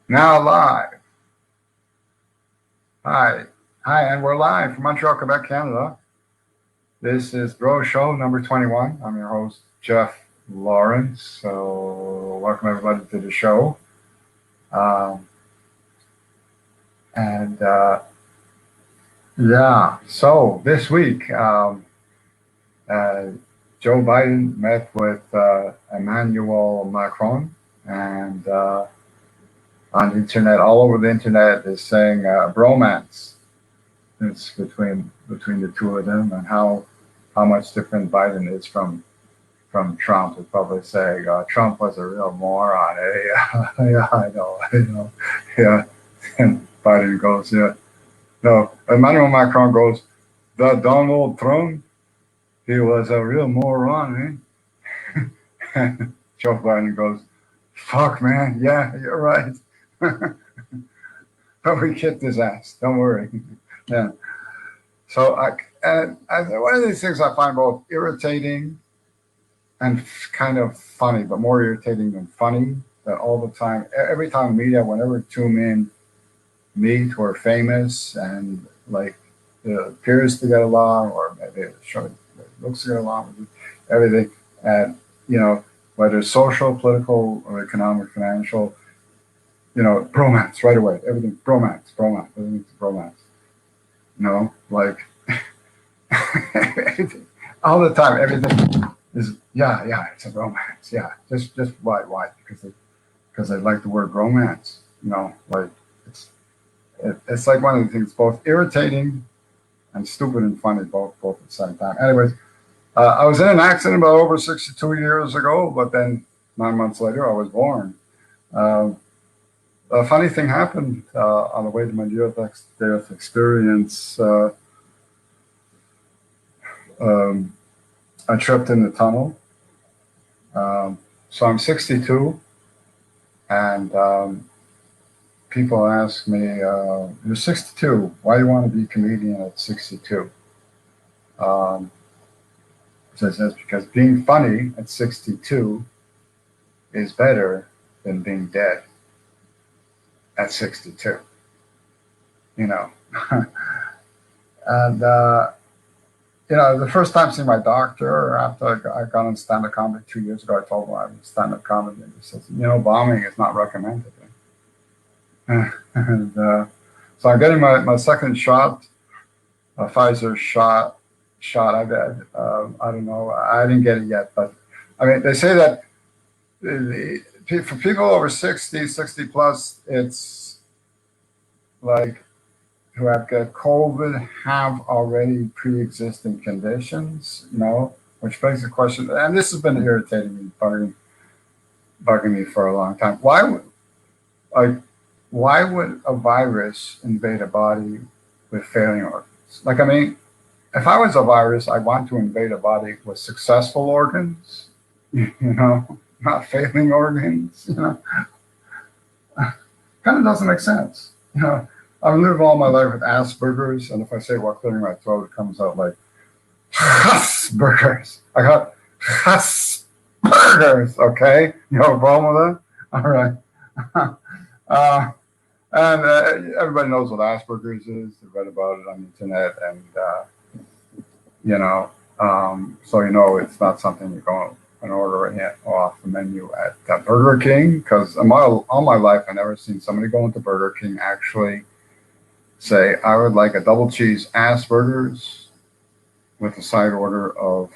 Now live. Hi. Hi, and we're live from Montreal, Quebec, Canada. This is Bro Show number 21. I'm your host, Jeff Lawrence. So welcome everybody to the show. Yeah, so this week, Joe Biden met with Emmanuel Macron, and on the internet, all over the internet, is saying bromance. It's between the two of them, and how much different Biden is from Trump. Would probably say Trump was a real moron. Yeah, I know, yeah. And Biden goes, yeah. No, Emmanuel Macron goes, the Donald Trump, he was a real moron, eh? And Joe Biden goes, fuck, man, yeah, you're right. But we kicked his ass. Don't worry. Yeah. So one of these things I find both irritating and kind of funny, but more irritating than funny, that all the time, every time media, whenever two men meet who are famous and like appears to get along, or maybe looks to get along with everything, and whether social, political, or economic, financial, bromance right away. Everything bromance, everything's bromance. Like all the time, everything is yeah, it's a romance. Yeah, just why? Because I like the word romance. Like it's like one of the things both irritating and stupid and funny both at the same time. Anyways, I was in an accident about over 62 years ago, but then 9 months later I was born. A funny thing happened on the way to my near-death experience. I tripped in the tunnel. So I'm 62, and people ask me, you're 62, why do you want to be a comedian at 62? So it says, because being funny at 62 is better than being dead at 62, And, the first time seeing my doctor after I got on stand-up comedy 2 years ago, I told him I was stand-up comedy, and he says, bombing is not recommended. And so I'm getting my second shot, a Pfizer shot. I don't know. I didn't get it yet, but I mean, they say that for people over 60 plus, it's like who have got COVID have already pre-existing conditions, which begs the question, and this has been irritating me, bugging me for a long time. Why would a virus invade a body with failing organs? Like, I mean, if I was a virus, I want to invade a body with successful organs, not failing organs, Kind of doesn't make sense. I've lived all my life with Asperger's, and if I say while clearing my throat, it comes out like Asperger's. I got Asperger's, okay? You have a problem with that? All right. And everybody knows what Asperger's is. They read about it on the internet, and so it's not something you go and order it off the menu at Burger King. Because all my life, I never seen somebody go into Burger King actually say, I would like a double cheese Asperger's with a side order of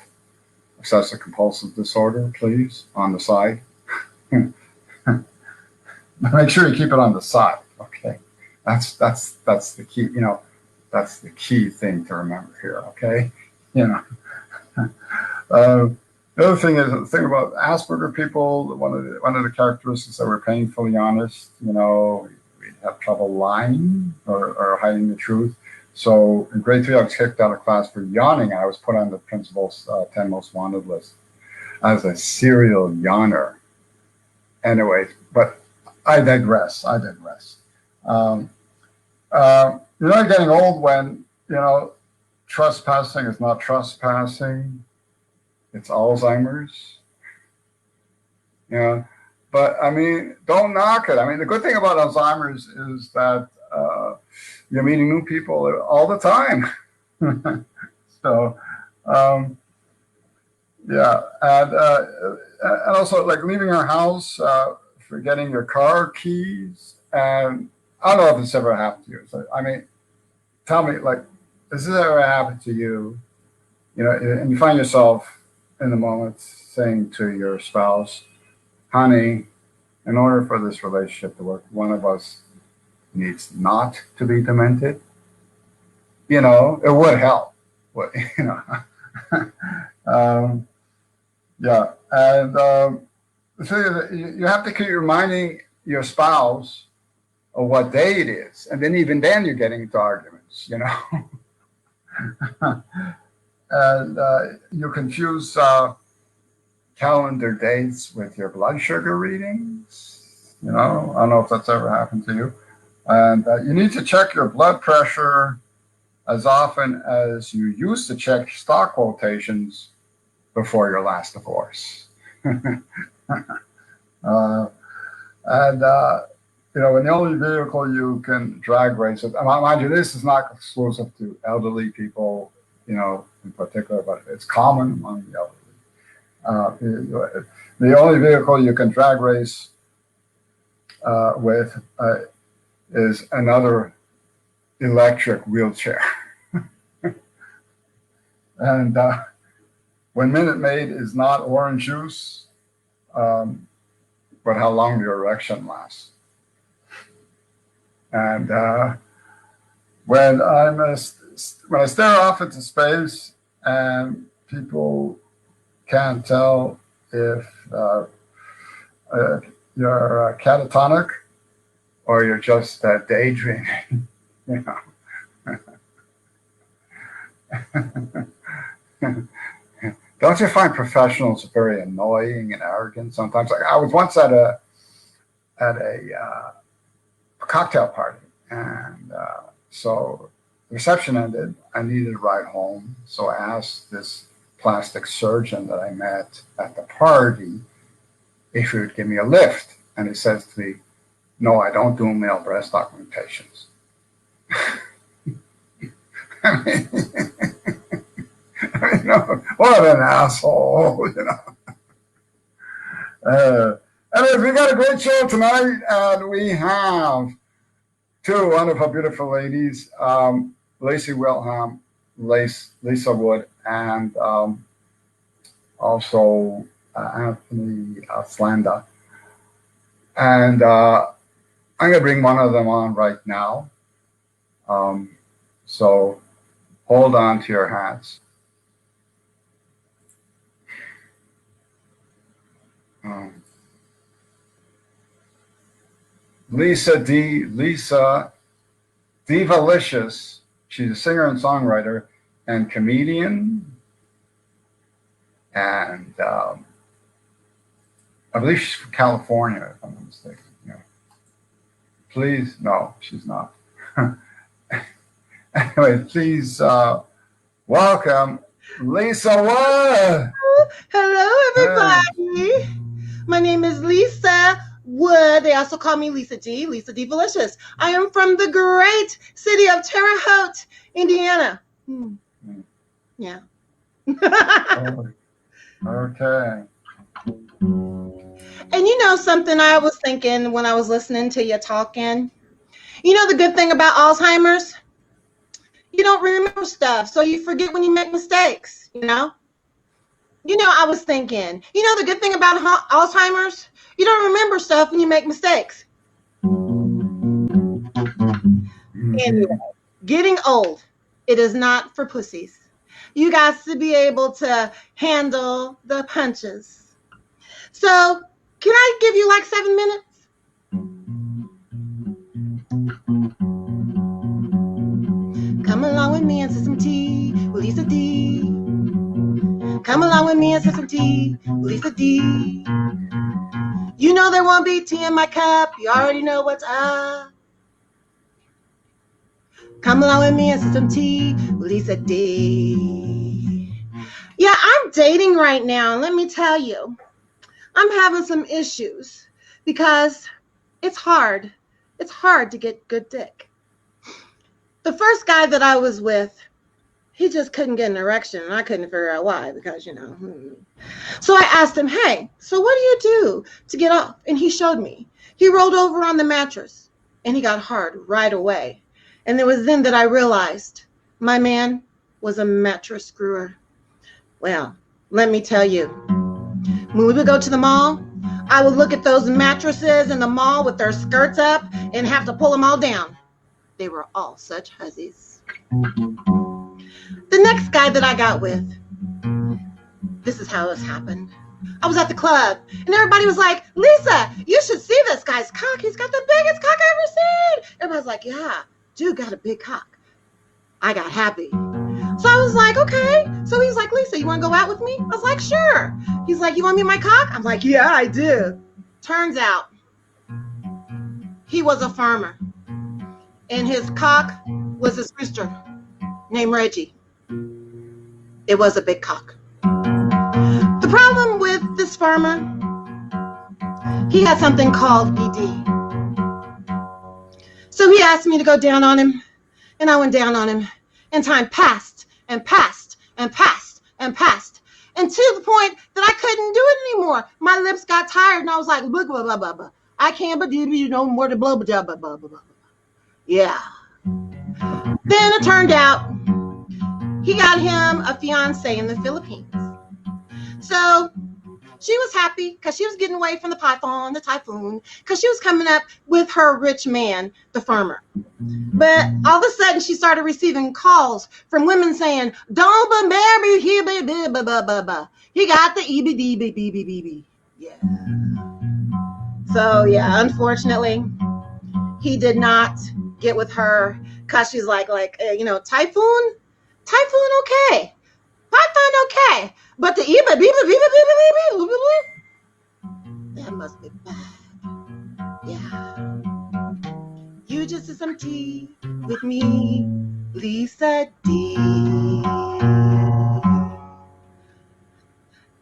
obsessive compulsive disorder, please, on the side. Make sure you keep it on the side. Okay, that's the key. That's the key thing to remember here. Okay, the other thing is the thing about Asperger people. One of the characteristics that we're painfully honest. We have trouble lying or hiding the truth. So in grade 3, I was kicked out of class for yawning. I was put on the principal's 10 most wanted list as a serial yawner. Anyways, but I digress. You're getting old when, trespassing is not trespassing. It's Alzheimer's. But I mean, don't knock it. I mean, the good thing about Alzheimer's is that you're meeting new people all the time. So, yeah, and also like leaving your house, forgetting your car keys, and I don't know if this ever happened to you. So, I mean, tell me, like, has this ever happened to you? You know, and you find yourself in the moment saying to your spouse, honey, in order for this relationship to work, one of us needs not to be demented. You know, it would help. But, you know, yeah. And so you have to keep reminding your spouse of what day it is. And then even then you're getting into arguments, you know. And you confuse calendar dates with your blood sugar readings. You know, I don't know if that's ever happened to you. And you need to check your blood pressure as often as you used to check stock quotations before your last divorce. And, you know, and the only vehicle you can drag race it, mind you, this is not exclusive to elderly people, you know, in particular, but it's common among the elderly. The only vehicle you can drag race with is another electric wheelchair. And when Minute Maid is not orange juice, but how long your erection lasts. And when I stare off into space and people can't tell if you're catatonic or you're just daydreaming, you know. Don't you find professionals very annoying and arrogant sometimes? Like I was once at a cocktail party, and so the reception ended. I needed a ride home, so I asked this plastic surgeon that I met at the party if he would give me a lift, and he says to me, "No, I don't do male breast augmentations." I mean, you know, what an asshole, you know. Anyways, we got a great show tonight, and we have two wonderful, beautiful ladies, Lacey Wilhelm, Lisa Wood, and also Anthony Slanda. And I'm going to bring one of them on right now. So hold on to your hats. Lisa Divalicious. She's a singer and songwriter and comedian. And I believe she's from California, if I'm not mistaken. Yeah. Please, no, she's not. Anyway, please welcome Lisa Wood. Hello, everybody. Hey. My name is Lisa Wood. They also call me Lisa D. Lisa D. Delicious. I am from the great city of Terre Haute, Indiana. Yeah. Okay. And you know something I was thinking when I was listening to you talking? You know the good thing about Alzheimer's? You don't remember stuff, so you forget when you make mistakes, you know? You know, I was thinking, you know the good thing about Alzheimer's? You don't remember stuff when you make mistakes. Anyway, getting old, it is not for pussies. You got to be able to handle the punches. So, can I give you like 7 minutes? Come along with me and sip some tea with Lisa D. Come along with me and sip some tea with Lisa D. You know there won't be tea in my cup. You already know what's up. Come along with me and sip some tea with Lisa D. Yeah, I'm dating right now. Let me tell you, I'm having some issues. because it's hard. It's hard to get good dick. The first guy that I was with, he just couldn't get an erection, and I couldn't figure out why, because, So I asked him, hey, so what do you do to get off? And he showed me. He rolled over on the mattress, and he got hard right away. And it was then that I realized my man was a mattress screwer. Well, let me tell you, when we would go to the mall, I would look at those mattresses in the mall with their skirts up and have to pull them all down. They were all such hussies. The next guy that I got with, this is how this happened. I was at the club, and everybody was like, Lisa, you should see this guy's cock. He's got the biggest cock I've ever seen. Everybody's like, yeah, dude got a big cock. I got happy. So I was like, okay. So he's like, Lisa, you want to go out with me? I was like, sure. He's like, you want me in my cock? I'm like, yeah, I do. Turns out he was a farmer, and his cock was his rooster named Reggie. It was a big cock. The problem with this farmer, he had something called BD. So he asked me to go down on him, and I went down on him, and time passed and passed and passed and passed, and to the point that I couldn't do it anymore. My lips got tired, and I was like, blah, blah, blah, blah, blah. I can't believe you no more to blah, blah, blah, blah, blah, blah. Yeah. Then it turned out he got him a fiance in the Philippines. So she was happy because she was getting away from the python, the typhoon, because she was coming up with her rich man, the farmer. But all of a sudden, she started receiving calls from women saying, don't marry him, he got the EBD. Yeah. So, yeah, unfortunately, he did not get with her because she's like, typhoon, okay. Python, okay. But the that must be bad. Yeah. You just did some tea with me, Lisa D.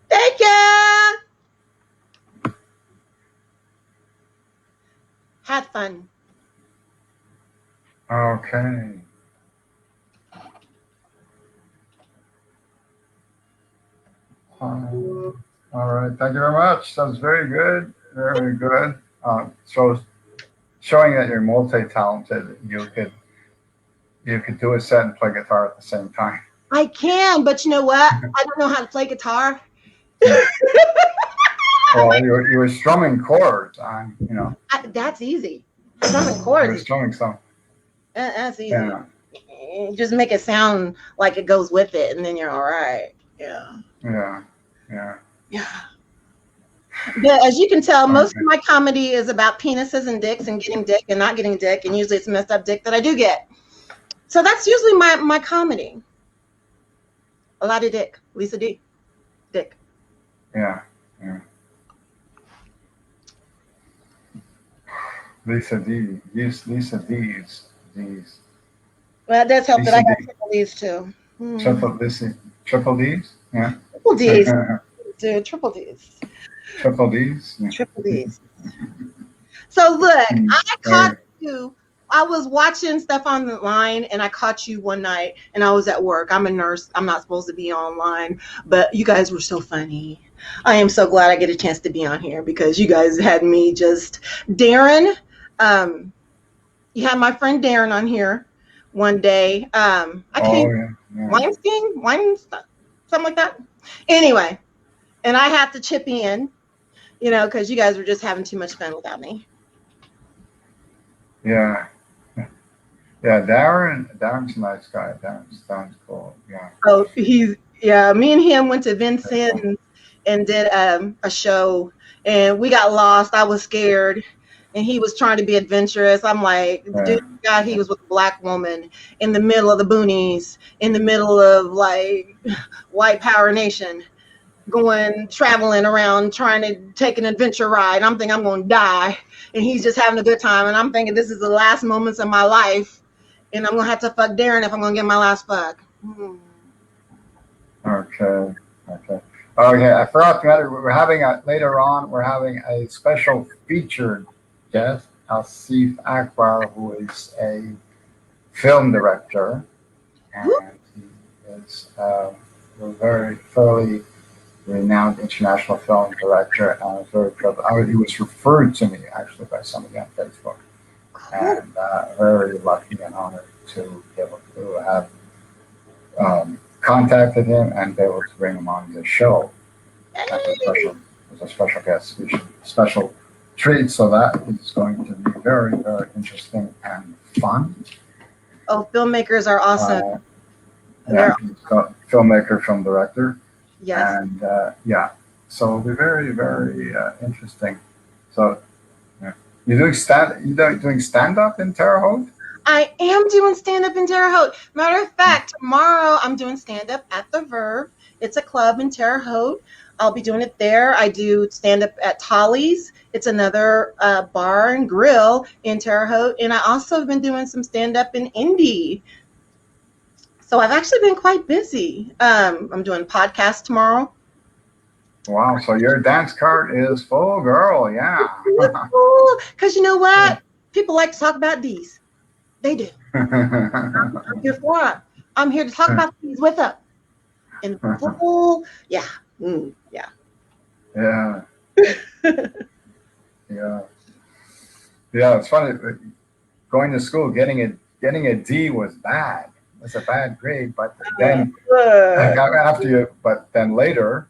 Thank you. Had fun. Okay. All right. Thank you very much. That was very good. Very good. So showing that you're multi-talented, you could do a set and play guitar at the same time. I can, but you know what? I don't know how to play guitar. Well, you were strumming chords. That's easy. Strumming chords. You were strumming some. That's easy. Yeah. Just make it sound like it goes with it, and then you're all right. Yeah. Yeah. But as you can tell, most of my comedy is about penises and dicks and getting dick and not getting dick, and usually it's messed up dick that I do get. So that's usually my comedy. A lot of dick. Lisa D. Dick. Yeah. Lisa D. Lisa D's. Well, that does help Lisa that I got D. triple D's too. Triple D's? Yeah. Triple D's. Dude, triple D's. Triple D's? Yeah. Triple D's. So look, I caught you. I was watching stuff online, and I caught you one night, and I was at work. I'm a nurse. I'm not supposed to be online, but you guys were so funny. I am so glad I get a chance to be on here because you guys had me just. Darren, you had my friend Darren on here one day. Weinstein, something like that. Anyway, and I had to chip in, because you guys were just having too much fun without me. Yeah. Yeah, Darren's a nice guy. Darren's cool. Yeah. Oh, me and him went to Vincent and did a show, and we got lost. I was scared, and he was trying to be adventurous. I'm like, dude, God, he was with a black woman in the middle of the boonies, in the middle of like white power nation, traveling around trying to take an adventure ride. I'm thinking I'm going to die, and he's just having a good time. And I'm thinking this is the last moments of my life, and I'm going to have to fuck Darren if I'm going to get my last fuck. Okay. Okay, I forgot to mention, we're having later on, we're having a special featured guest, Asif Akbar, who is a film director, and he is a very fairly renowned international film director, and very he was referred to me actually by somebody on Facebook, and very lucky and honored to be able to have contacted him and be able to bring him on the show as a special guest, special treat. So that is going to be very, very interesting and fun. Oh, filmmakers are awesome. Yeah, filmmaker, film director. Yes. And yeah, so it'll be very, very interesting. So yeah. You're doing stand up in Terre Haute? I am doing stand-up in Terre Haute. Matter of fact, tomorrow I'm doing stand-up at the Verve. It's a club in Terre Haute. I'll be doing it there. I do stand-up at Tolly's. It's another bar and grill in Terre Haute. And I also have been doing some stand-up in Indy. So I've actually been quite busy. I'm doing podcasts tomorrow. Wow, so your dance card is full, girl. Yeah. Because you know what? People like to talk about these. They do. I'm here for it. I'm here to talk about these with them. In full, yeah. Yeah. Yeah. Yeah. Yeah, it's funny. Going to school, getting a D was bad. It's a bad grade, but then but then later,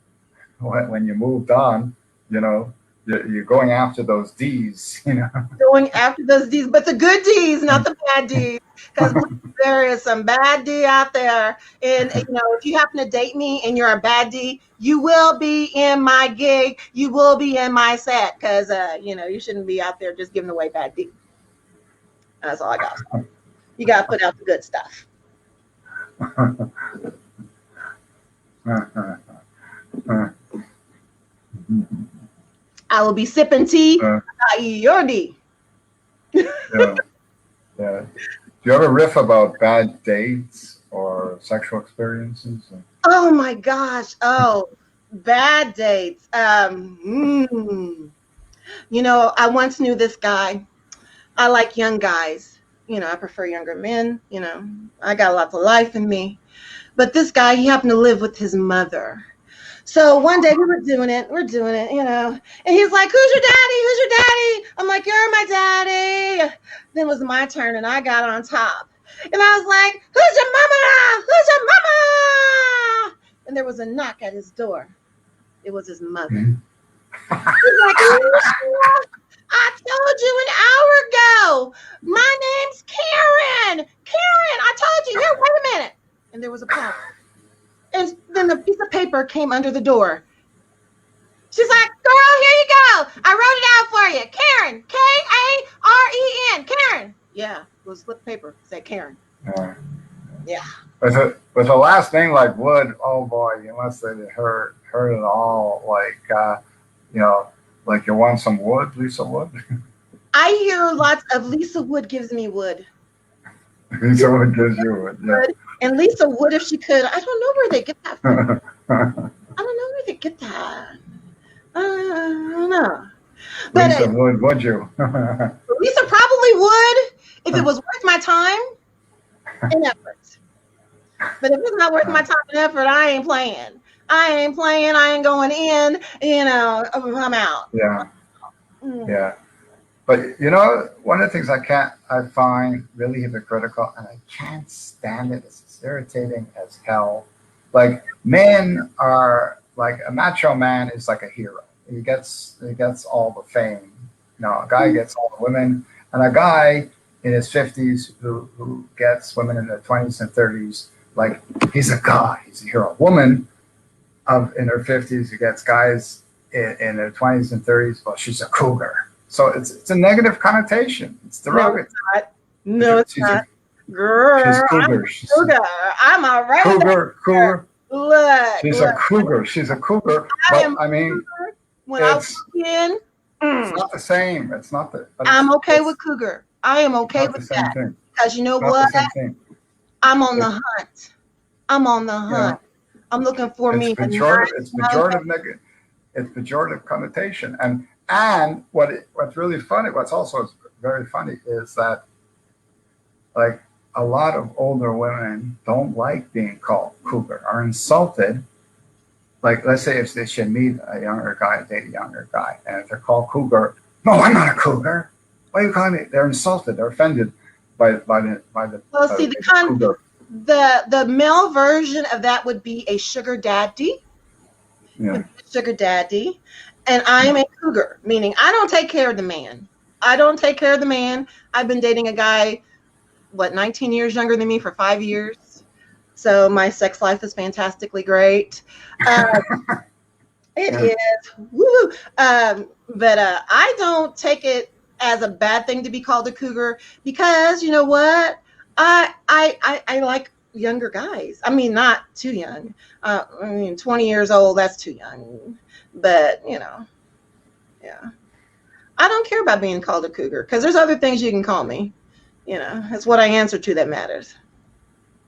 when you moved on, you know, you're going after those D's, you know. Going after those D's, but the good D's, not the bad D's, because there is some bad D out there. And you know, if you happen to date me and you're a bad D, you will be in my gig. You will be in my set, because you know, you shouldn't be out there just giving away bad D. That's all I got. You got to put out the good stuff. I will be sipping tea. Your D. Yeah. Yeah. Do you ever riff about bad dates or sexual experiences? Oh my gosh. Oh, bad dates. You know, I once knew this guy. I like young guys. You know, I prefer younger men. You know, I got lots of life in me. But this guy, he happened to live with his mother. So one day we're doing it, you know, and he's like, who's your daddy? Who's your daddy? I'm like, you're my daddy. Then it was my turn and I got on top. And I was like, who's your mama? Who's your mama? And there was a knock at his door. It was his mother. He's like, I told you an hour ago. My name's Karen. Karen, I told you. Here, wait a minute. And there was a pause. And then the piece of paper came under the door. She's like, girl, here you go. I wrote it out for you. Karen, Karen. Karen. Yeah, it was slip paper. It said Karen. Yeah. With a last name like Wood, oh boy, you must have heard it all. Like, you know, like you want some wood, Lisa Wood? I hear lots of Lisa Wood gives me wood. Lisa Wood gives you wood, yeah. And Lisa Wood, if she could, I don't know where they get that from. I don't know where they get that. I don't know. But Lisa would you? Lisa probably would if it was worth my time and effort. But if it's not worth my time and effort, I ain't playing. I ain't going in, you know, I'm out. Yeah. Yeah. But you know, one of the things I find really hypocritical, and I can't stand it. It's irritating as hell. Like, men are like, a macho man is like a hero. He gets all the fame. You know, a guy gets all the women, and a guy in his 50s who gets women in their 20s and 30s, like, he's a god, he's a hero. A woman in her 50s who gets guys in their 20s and 30s, well, she's a cougar. So it's a negative connotation. It's derogatory. No, it's not. Girl, she's cougar. I'm all right. Cougar. Look. She's a cougar. She's a cougar. But I mean, when I was in, it's not the same. It's not the. I'm okay with cougar. I am okay with that. Because you know what? I'm on the hunt. I'm on the hunt. I'm looking for It's me a pejorative. nice, It's pejorative. It's pejorative connotation. And what's really funny, what's also very funny, is that like a lot of older women don't like being called cougar, are insulted. Like, let's say if they should meet a younger guy, date a younger guy, and if they're called cougar, no, I'm not a cougar. Why are you calling me? They're insulted. They're offended by the. Well, see, cougar. the male version of that would be a sugar daddy. Yeah. Sugar daddy, and I'm a cougar, meaning I don't take care of the man. I don't take care of the man. I've been dating a guy, 19 years younger than me for 5 years. So my sex life is fantastically great. It is. Woo. But I don't take it as a bad thing to be called a cougar, because you know what? I like younger guys. I mean, not too young. 20 years old, that's too young. But, yeah. I don't care about being called a cougar, because there's other things you can call me. It's what I answer to that matters.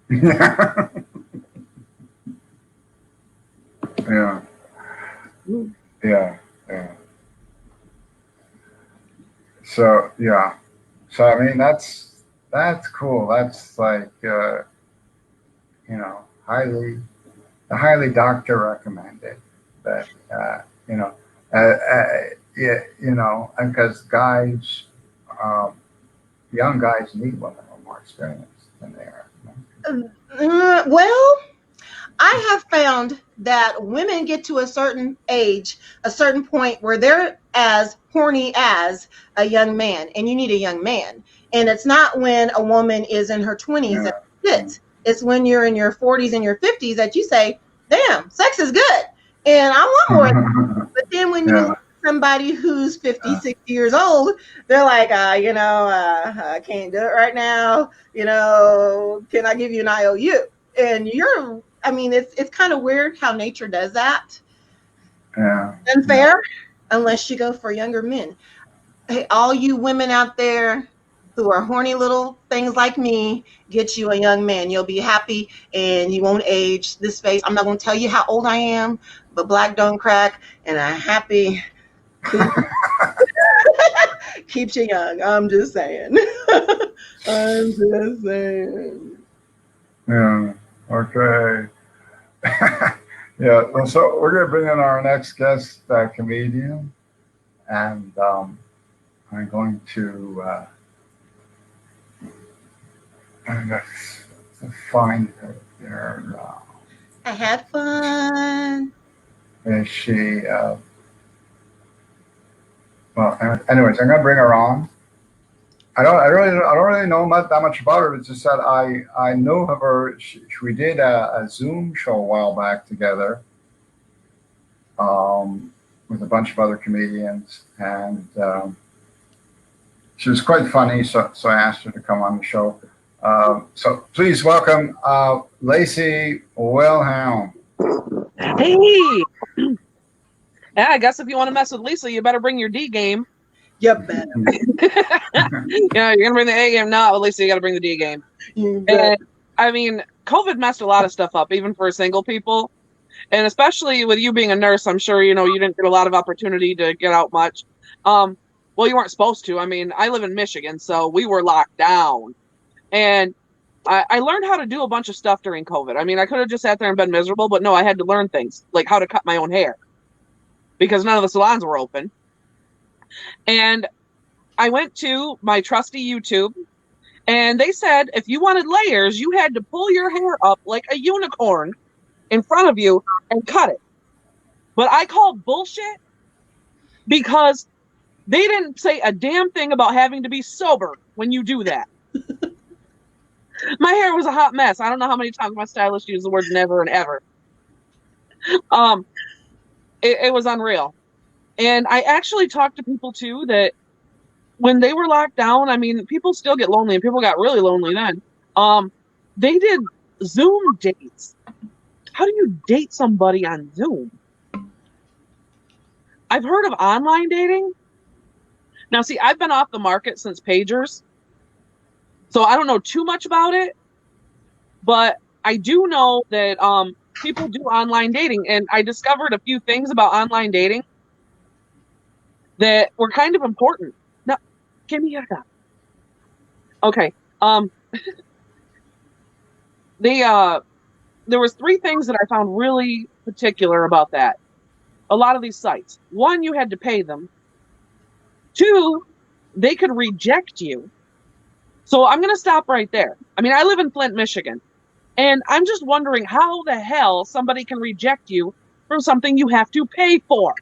Yeah. Yeah. Yeah. Yeah. So, yeah. So, I mean, that's cool. That's like, highly doctor recommended, but, because guys, young guys need women who are more experienced than they are. Well, I have found that women get to a certain age, a certain point where they're as horny as a young man, and you need a young man. And it's not when a woman is in her 20s that fits. It's when you're in your 40s and your 50s that you say, damn, sex is good. And I want more. But then when you look at somebody who's 50, 60 years old, they're like, I can't do it right now. Can I give you an IOU? And it's kind of weird how nature does that. Yeah. Unfair, unless you go for younger men. Hey, all you women out there who are horny little things like me, get you a young man. You'll be happy and you won't age. This face, I'm not going to tell you how old I am, but black don't crack, and a happy keeps you young. I'm just saying. I'm just saying. Yeah. Okay. Yeah. So we're going to bring in our next guest, comedian, and I'm going to find her there. I had fun. Is she? Well, anyways, I'm going to bring her on. I don't really know that much about her. It's just that I know of her. We did a Zoom show a while back together, with a bunch of other comedians, and she was quite funny. So I asked her to come on the show. So please welcome Lacey Wilhelm. Hey. Yeah, I guess if you want to mess with Lisa, you better bring your D game. Yep. Yeah, you're gonna bring the A game now. At least you got to bring the D game. And I mean, COVID messed a lot of stuff up, even for single people, and especially with you being a nurse. I'm sure you didn't get a lot of opportunity to get out much. Well, you weren't supposed to. I mean, I live in Michigan, so we were locked down, and I learned how to do a bunch of stuff during COVID. I mean, I could have just sat there and been miserable, but no, I had to learn things like how to cut my own hair because none of the salons were open. And I went to my trusty YouTube, and they said if you wanted layers, you had to pull your hair up like a unicorn in front of you and cut it. But I called bullshit because they didn't say a damn thing about having to be sober when you do that. My hair was a hot mess. I don't know how many times my stylist used the word never and ever. It was unreal. And I actually talked to people too that when they were locked down, I mean, people still get lonely, and people got really lonely then. They did Zoom dates. How do you date somebody on Zoom? I've heard of online dating. Now, see, I've been off the market since pagers, so I don't know too much about it, but I do know that people do online dating. And I discovered a few things about online dating that were kind of important. No, give me your gun. Okay. There was 3 things that I found really particular about that. A lot of these sites. 1, you had to pay them. 2, they could reject you. So I'm going to stop right there. I mean, I live in Flint, Michigan, and I'm just wondering how the hell somebody can reject you from something you have to pay for.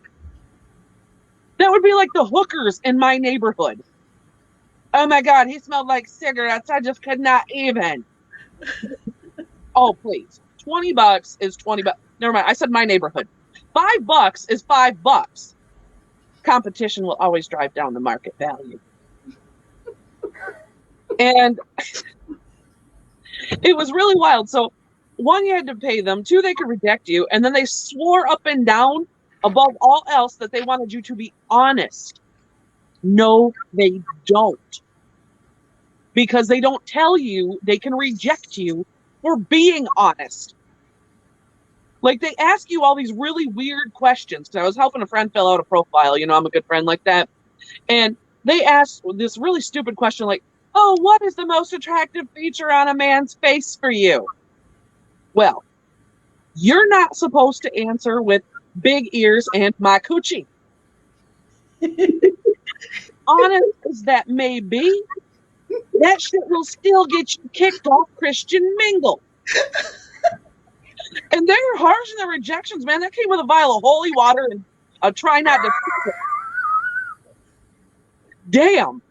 That would be like the hookers in my neighborhood. Oh my God, he smelled like cigarettes. I just could not even. Oh, please. $20 is $20. Never mind. I said my neighborhood. $5 is $5. Competition will always drive down the market value. And it was really wild. So 1, you had to pay them. 2, they could reject you. And then they swore up and down above all else that they wanted you to be honest. No, they don't. Because they don't tell you they can reject you for being honest. Like, they ask you all these really weird questions. I was helping a friend fill out a profile. You know, I'm a good friend like that. And they asked this really stupid question like, oh, what is the most attractive feature on a man's face for you? Well, you're not supposed to answer with big ears and my coochie. Honest as that may be, that shit will still get you kicked off Christian Mingle. And they were harsh in their rejections, man. That came with a vial of holy water and a try not to. Damn.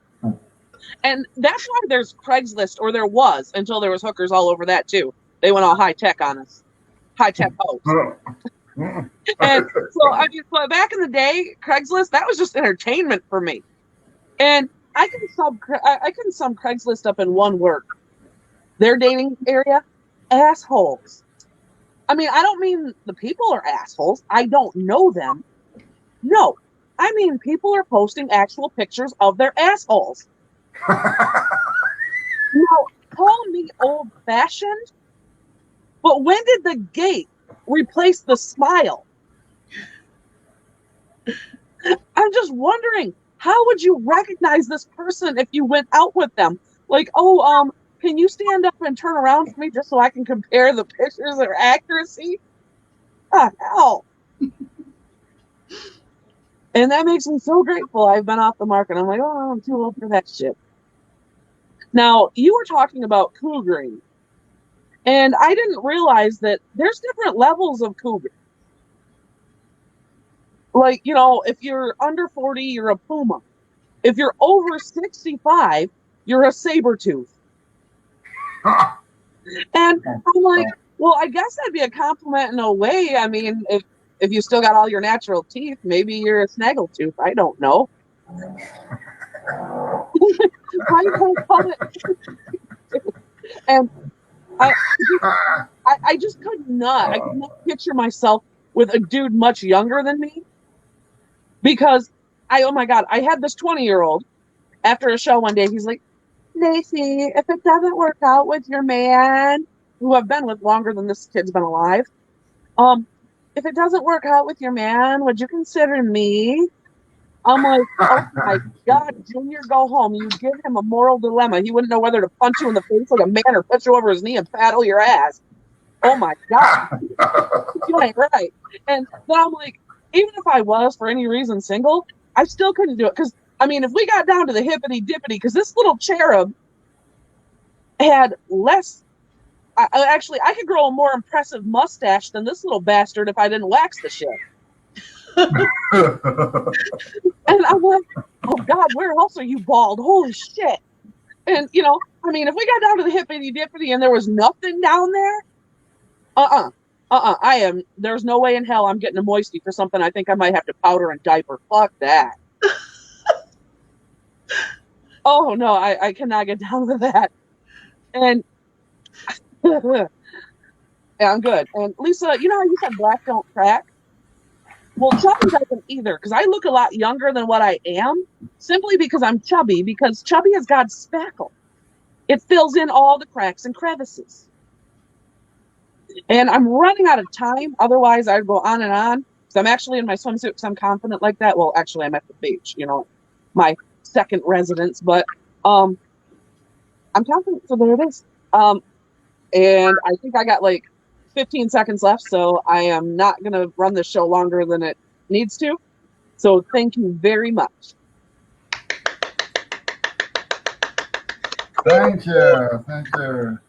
And that's why there's Craigslist, or there was, until there was hookers all over that too. They went all high tech on us. High tech hoes. And so, I mean, back in the day, Craigslist, that was just entertainment for me. And I can sum Craigslist up in one word. Their dating area, assholes. I mean, I don't mean the people are assholes. I don't know them. No, I mean people are posting actual pictures of their assholes. Now, call me old-fashioned, but when did the gate replace the smile? I'm just wondering, how would you recognize this person if you went out with them? Like, oh, can you stand up and turn around for me just so I can compare the pictures, their accuracy? Ah, hell. And that makes me so grateful I've been off the market. I'm like, oh, I'm too old for that shit. Now, you were talking about cougering. And I didn't realize that there's different levels of cougar. Like, you know, if you're under 40, you're a puma. If you're over 65, you're a saber-tooth. And I'm like, well, I guess that'd be a compliment in a way. I mean, if you still got all your natural teeth, maybe you're a snaggletooth. I don't know. And I just could not picture myself with a dude much younger than me, because oh my God, I had this 20-year-old after a show one day. He's like, Lacey, if it doesn't work out with your man, who I've been with longer than this kid's been alive, if it doesn't work out with your man, would you consider me? I'm like, oh my God, Junior, go home. You give him a moral dilemma. He wouldn't know whether to punch you in the face like a man or put you over his knee and paddle your ass. Oh my God. You ain't right. And then I'm like, even if I was for any reason single, I still couldn't do it. Because, I mean, if we got down to the hippity dippity, because this little cherub had less, I could grow a more impressive mustache than this little bastard if I didn't wax the shit. And I'm like, oh God, where else are you bald? Holy shit. And, you know, I mean, if we got down to the hippity dippity and there was nothing down there, there's no way in hell I'm getting a moisty for something I think I might have to powder and diaper. Fuck that. Oh no, I cannot get down with that. And yeah, I'm good. And Lisa, you know how you said black don't crack? Well, chubby doesn't either, because I look a lot younger than what I am, simply because I'm chubby, because chubby has God's spackle. It fills in all the cracks and crevices. And I'm running out of time. Otherwise, I'd go on and on. So I'm actually in my swimsuit because I'm confident like that. Well, actually, I'm at the beach, my second residence. But I'm confident. So there it is. And I think I got like 15 seconds left. So I am not going to run the show longer than it needs to. So thank you very much. Thank you. Thank you.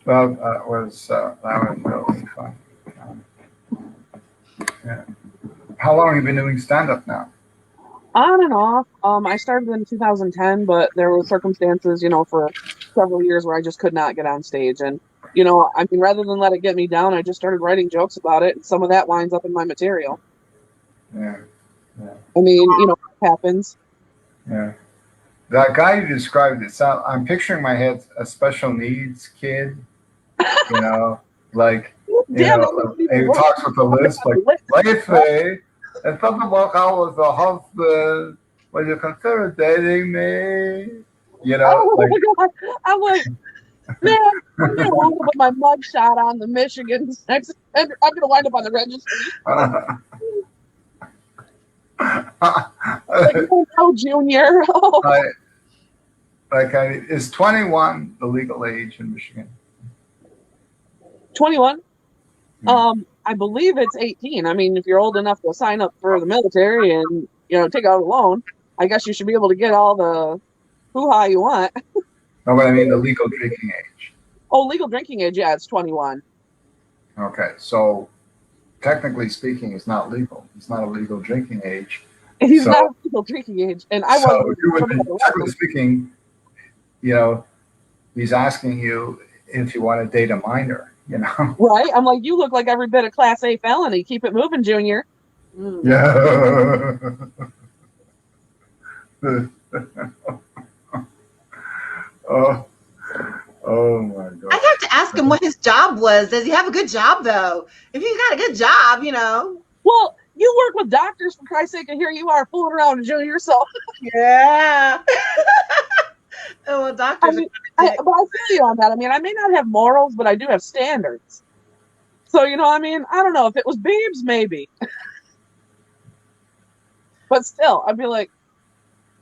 Well, that was really fun. Yeah. How long have you been doing stand-up now? On and off. I started in 2010, but there were circumstances, for several years where I just could not get on stage. And, rather than let it get me down, I just started writing jokes about it. And some of that winds up in my material. Yeah. Yeah. It happens. Yeah. That guy you described, I'm picturing in my head a special needs kid, like, he talks with the list, like, lately, and something about how was the husband, would you consider dating me? Oh my God. I'm like, man, I'm going to wind up with my mug shot on the Michigan. I'm going to wind up on the registry. Like, oh, Junior. Is 21 the legal age in Michigan? 21? I believe it's 18. If you're old enough to sign up for the military and, take out a loan, I guess you should be able to get all the hoo-ha you want. No, but I mean the legal drinking age. Oh, legal drinking age, yeah, it's 21. Okay, so technically speaking, it's not legal. It's not a legal drinking age. He's not a legal drinking age. And I so you would be, technically speaking, he's asking you if you want to date a minor, Right? I'm like, you look like every bit of Class A felony. Keep it moving, Junior. Yeah. Oh my God. I have to ask him what his job was. Does he have a good job though? If he's got a good job, Well, you work with doctors, for Christ's sake, and here you are fooling around, Junior. So yeah. Well, doctors. But I feel you on that. I may not have morals, but I do have standards. So I don't know. If it was babes, maybe. But still, I'd be like,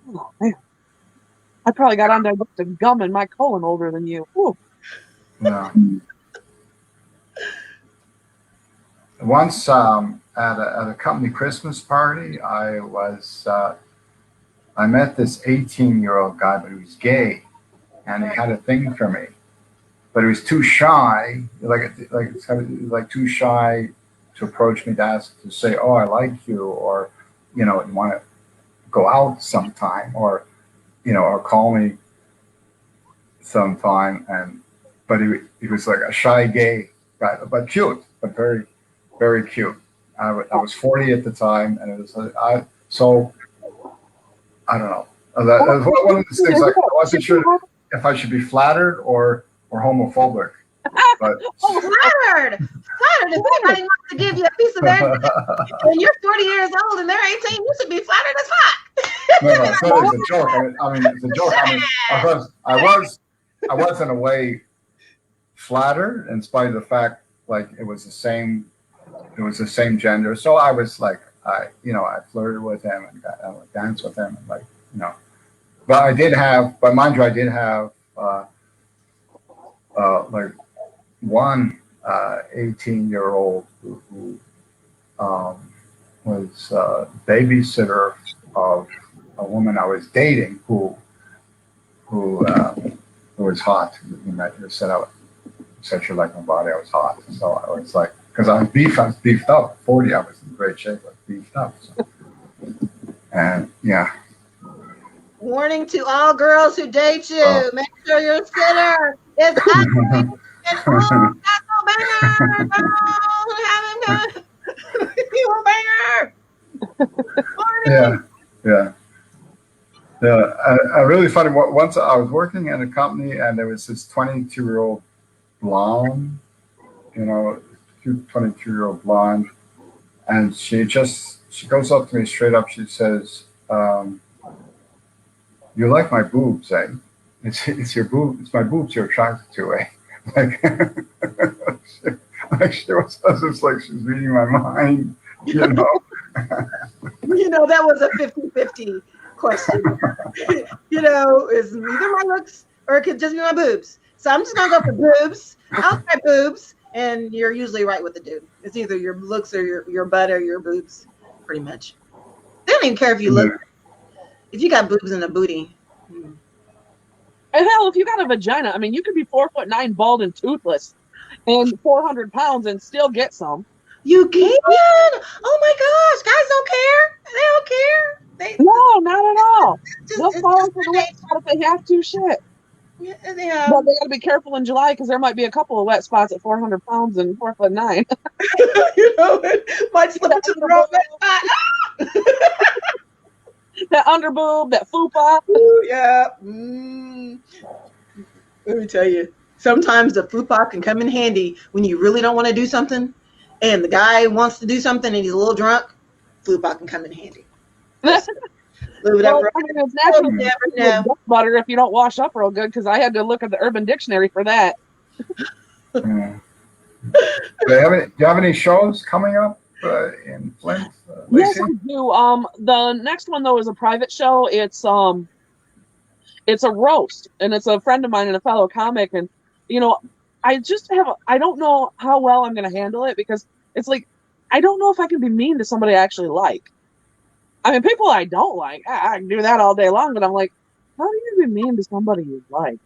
oh man, I probably got undigested gum in my colon older than you. Ooh. No. Once at a company Christmas party, I met this 18-year-old guy, but he was gay, and he had a thing for me, but he was too shy, like too shy to approach me to say, oh, I like you, or you want to go out sometime, or or call me sometime, but he was like a shy gay guy, but cute, but very, very cute. I was 40 at the time, and it was so I don't know. That was one of those things. Like, I wasn't sure if I should be flattered or homophobic. But flattered. If anybody wants to give you a piece of their when you're 40 years old and they're 18, you should be flattered as fuck. No, it's a joke. It's a joke. I was in a way flattered, in spite of the fact like it was the same gender. So I was like, I flirted with him and I would dance with him, and but mind you, I did have like one 18-year-old who was babysitter of a woman I was dating who was hot. He said she liked my body. I was hot, so I was like, because I was beefed up. 40, I was in great shape, but beefed up. So. And yeah. Warning to all girls who date you: make sure you're a sitter. It's ugly. It's wrong. That's no banger. Don't have him come. You a banger. Yeah. I really funny. Once I was working at a company, and there was this 22-year-old blonde, 22-year-old blonde, and she goes up to me straight up. She says, "You like my boobs, eh?" it's your boob. It's my boobs you're attracted to, eh? Like, like she was just like she's reading my mind, you know. You know, that was a 50-50 question. You know, it's either my looks or it could just be my boobs. So I'm just gonna go for boobs, outside boobs, and you're usually right with the dude. It's either your looks or your butt or your boobs, pretty much. They don't even care if you look. If you got boobs and a booty. And hell, if you got a vagina, I mean, you could be 4'9", bald and toothless, and 400 pounds, and still get some. You can. Oh my gosh, guys don't care. They don't care. No, not at all. They'll fall for the wet spot if they have to. Shit. Yeah, But they got to be careful in July because there might be a couple of wet spots at 400 pounds and 4'9". You know, it might slip into the wrong wet spot. That underboob, that fupa. Ooh, yeah. Let me tell you, sometimes the fupa can come in handy when you really don't want to do something, and the guy wants to do something and he's a little drunk. Fupa can come in handy. Lube it up. I mean, it's natural butter if you don't wash up real good, because I had to look at the Urban Dictionary for that. Yeah. Do you have any shows coming up in Flint? Yes, I do. The next one though is a private show. It's a roast, and it's a friend of mine and a fellow comic, and you know, I don't know how well I'm going to handle it, because it's like I don't know if I can be mean to somebody I actually like. I mean, people I don't like, I can do that all day long, but I'm like, how do you be mean to somebody you like?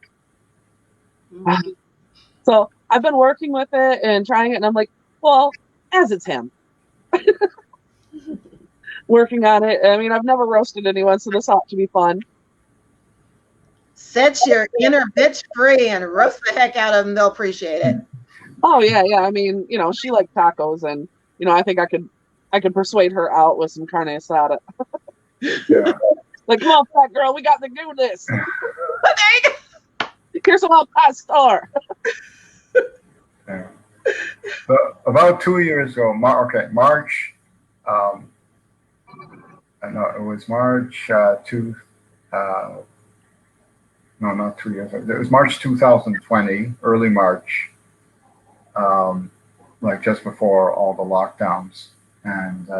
Mm-hmm. So I've been working with it and trying it, and I'm like, well, as it's him. Working on it. I mean, I've never roasted anyone, so this ought to be fun. Set your inner bitch free and roast the heck out of them. They'll appreciate it. Oh, yeah. I mean, you know, she likes tacos, and, you know, I think I could persuade her out with some carne asada. Yeah. Like, come on, fat girl, we got to do this. There you go. Here's some al pastor. Yeah. So about 2 years ago, March. No, it was March no, not 2 years ago. It was March 2020, early March, like just before all the lockdowns, and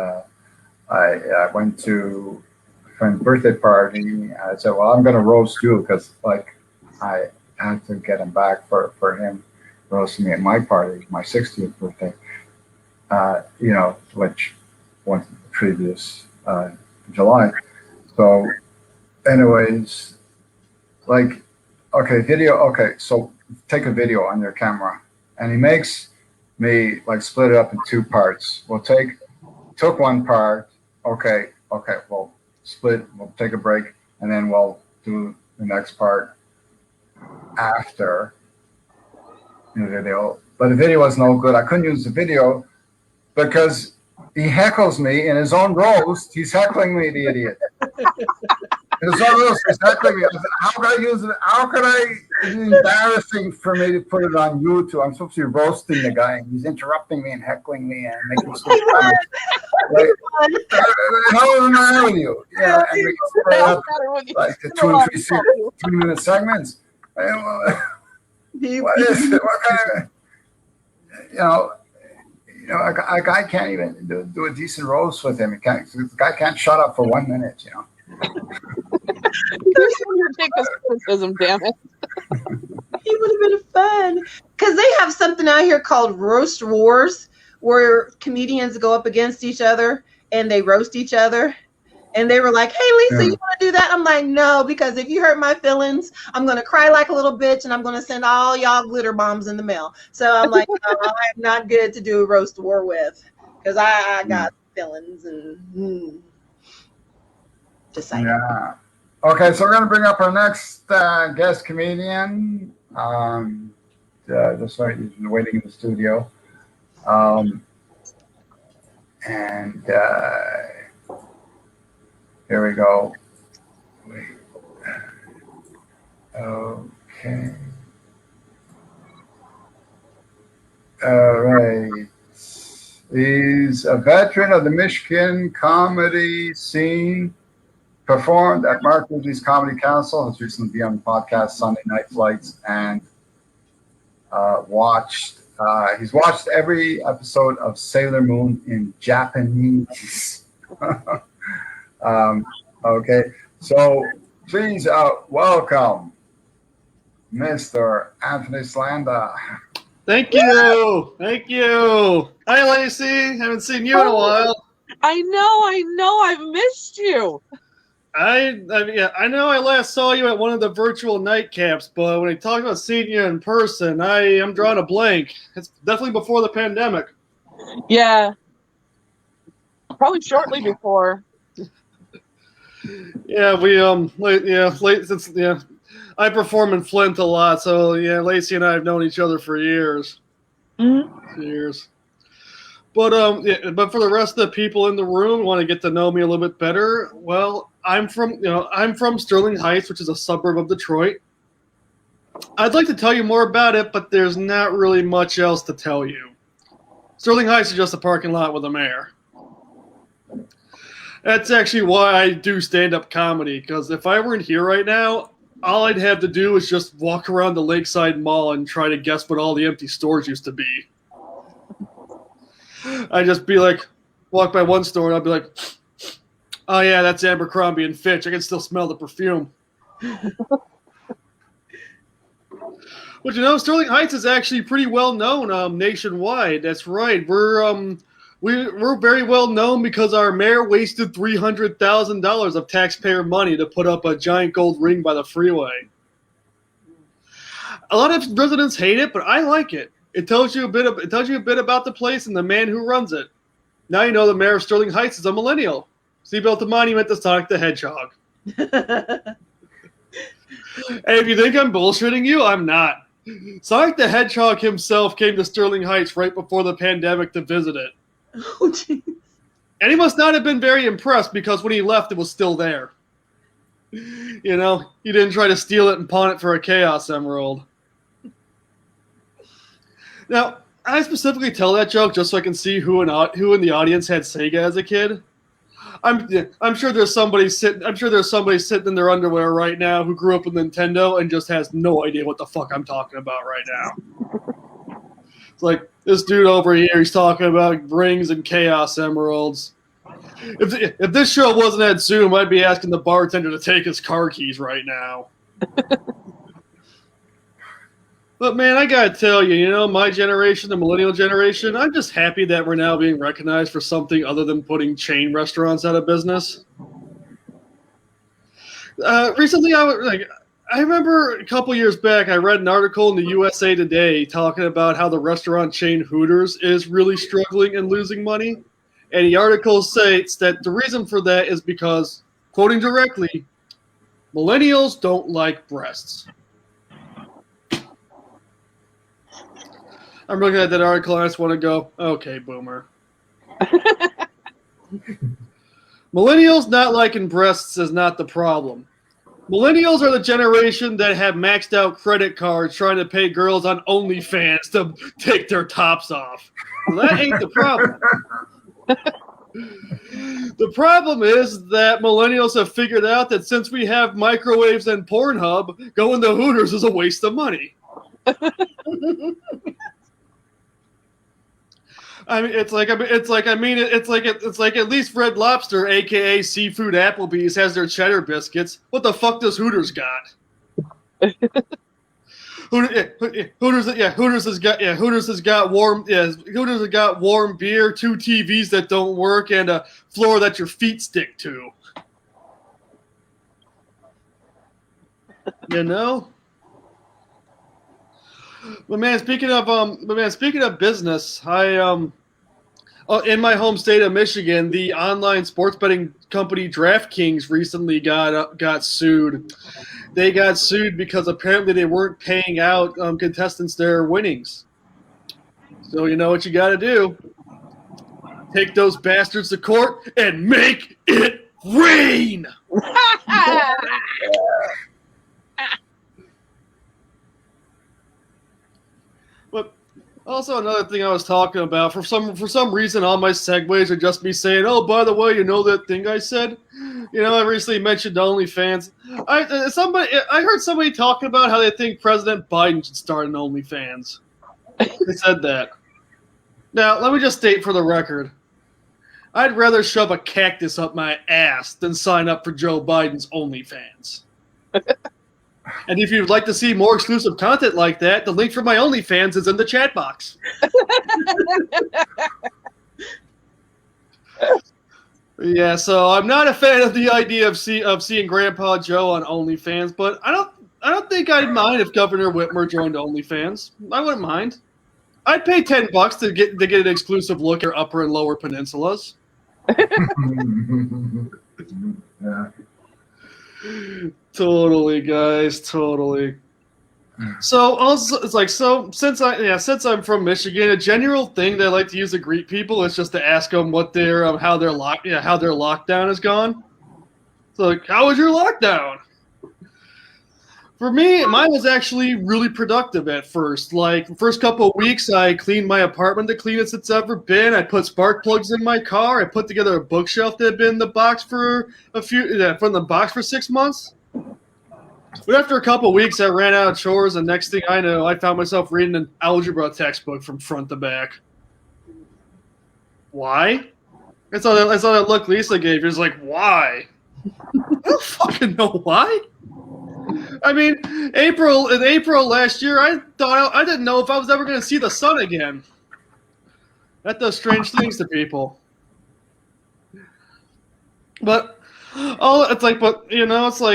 I went to a friend's birthday party. I said, "Well, I'm going to roast you," because like I had to get him back for him roasting me at my party, my 60th birthday. You know, which was the previous July. So, anyways, like, so take a video on your camera, and he makes me like split it up in two parts. Took one part, okay, we'll take a break, and then we'll do the next part after the video. But the video was no good. I couldn't use the video because he heckles me in his own roast. He's heckling me, the idiot. In his own roast, he's heckling me. How could I use it? How could I? It's embarrassing for me to put it on YouTube. I'm supposed to be roasting the guy, and he's interrupting me and heckling me and making stupid comments. Like, how is the matter with you? Yeah, and we spread up like the 2 and 3 minute segments. What is it? What kind of, you know, a guy can't even do a decent roast with him. The guy can't shut up for 1 minute, you know. Take this criticism, damn it. It would have been fun, because they have something out here called Roast Wars, where comedians go up against each other and they roast each other. And they were like, "Hey, Lisa, you want to do that?" I'm like, "No, because if you hurt my feelings, I'm going to cry like a little bitch, and I'm going to send all y'all glitter bombs in the mail." So I'm like, no, I'm not good to do a roast war with, because I got feelings and just saying. Yeah. Okay, so we're going to bring up our next guest comedian. Just right, he's been waiting in the studio. And here we go. Wait. Okay. All right. He's a veteran of the Michigan comedy scene. performed at Mark Ridley's Comedy Council, has recently been on the podcast Sunday Night Flights, and he's watched every episode of Sailor Moon in Japanese. Okay, so please welcome Mr. Anthony Slanda. Thank you. Thank you. Hi, Lacey. Haven't seen you in a while. I know. I've missed you. I know I last saw you at one of the virtual nightcaps, but when I talk about seeing you in person, I am drawing a blank. It's definitely before the pandemic. Yeah. Probably shortly before. Yeah, I perform in Flint a lot, so yeah, Lacey and I have known each other for years. Mm-hmm. Years. But for the rest of the people in the room who want to get to know me a little bit better, well, I'm from Sterling Heights, which is a suburb of Detroit. I'd like to tell you more about it, but there's not really much else to tell you. Sterling Heights is just a parking lot with a mayor. That's actually why I do stand-up comedy, because if I weren't here right now, all I'd have to do is just walk around the Lakeside Mall and try to guess what all the empty stores used to be. I'd just be like, walk by one store and I'd be like, oh yeah, that's Abercrombie and Fitch. I can still smell the perfume. But Sterling Heights is actually pretty well known nationwide. That's right. We're very well known because our mayor wasted $300,000 of taxpayer money to put up a giant gold ring by the freeway. A lot of residents hate it, but I like it. It tells you a bit about the place and the man who runs it. Now you know the mayor of Sterling Heights is a millennial. So he built a monument to Sonic the Hedgehog. And if you think I'm bullshitting you, I'm not. Sonic the Hedgehog himself came to Sterling Heights right before the pandemic to visit it. Oh, geez. And he must not have been very impressed because when he left, it was still there. He didn't try to steal it and pawn it for a Chaos Emerald. Now, I specifically tell that joke just so I can see who in the audience had Sega as a kid. I'm sure there's somebody sitting in their underwear right now who grew up with Nintendo and just has no idea what the fuck I'm talking about right now. It's like this dude over here, he's talking about rings and Chaos Emeralds. If this show wasn't at Zoom, I'd be asking the bartender to take his car keys right now. But man, I gotta tell you, my generation, the millennial generation, I'm just happy that we're now being recognized for something other than putting chain restaurants out of business. Recently, I remember a couple years back, I read an article in the USA Today talking about how the restaurant chain Hooters is really struggling and losing money. And the article states that the reason for that is because, quoting directly, millennials don't like breasts. I'm looking at that article and I just want to go, okay, boomer. Millennials not liking breasts is not the problem. Millennials are the generation that have maxed out credit cards trying to pay girls on OnlyFans to take their tops off. Well, that ain't the problem. The problem is that millennials have figured out that since we have microwaves and Pornhub, going to Hooters is a waste of money. It's like at least Red Lobster, aka Seafood Applebee's, has their cheddar biscuits. What the fuck does Hooters got? Hooters has got warm beer, 2 TVs that don't work, and a floor that your feet stick to. But man, speaking of business, in my home state of Michigan, the online sports betting company DraftKings recently got sued. They got sued because apparently they weren't paying out contestants their winnings. So you know what you got to do? Take those bastards to court and make it rain. But also another thing I was talking about, for some reason all my segues are just me saying, oh, by the way, you know that thing I said? I recently mentioned OnlyFans. I heard somebody talking about how they think President Biden should start an OnlyFans. They said that. Now, let me just state for the record. I'd rather shove a cactus up my ass than sign up for Joe Biden's OnlyFans. And if you'd like to see more exclusive content like that, the link for my OnlyFans is in the chat box. Yeah, so I'm not a fan of the idea of seeing Grandpa Joe on OnlyFans, but I don't think I'd mind if Governor Whitmer joined OnlyFans. I wouldn't mind. I'd pay $10 to get an exclusive look at Upper and Lower Peninsulas. Yeah. Totally, guys, totally. So also, it's like since I'm from Michigan, a general thing that I like to use to greet people is just to ask them what how their lockdown has gone. So like, how was your lockdown? For me, mine was actually really productive at first. Like the first couple of weeks, I cleaned my apartment the cleanest it's ever been. I put spark plugs in my car. I put together a bookshelf that had been in the box for 6 months. But after a couple of weeks, I ran out of chores, and next thing I know, I found myself reading an algebra textbook from front to back. Why? I saw that look Lisa gave. It's like, why? I don't fucking know why. I mean, in April last year, I didn't know if I was ever going to see the sun again. That does strange things to people. But it's like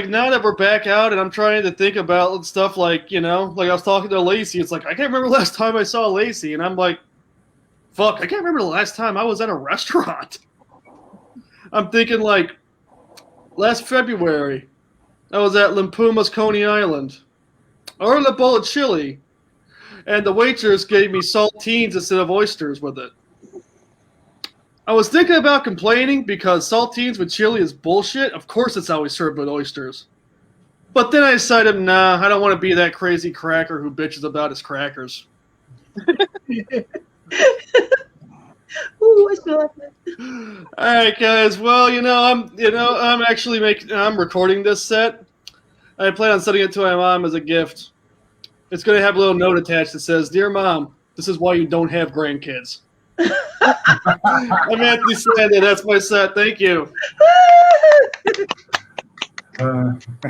now that we're back out and I'm trying to think about stuff like I was talking to Lacey. It's like I can't remember the last time I saw Lacey, and I'm like, fuck, I can't remember the last time I was at a restaurant. I'm thinking like last February. I was at Limpuma's Coney Island. I ordered a bowl of chili, and the waitress gave me saltines instead of oysters with it. I was thinking about complaining because saltines with chili is bullshit. Of course it's always served with oysters. But then I decided, nah, I don't want to be that crazy cracker who bitches about his crackers. Ooh, I still like that. All right, guys. Well, I'm recording this set. I plan on sending it to my mom as a gift. It's going to have a little note attached that says, "Dear Mom, this is why you don't have grandkids." I'm Anthony Sandy. That's my set. Thank you. Thank you.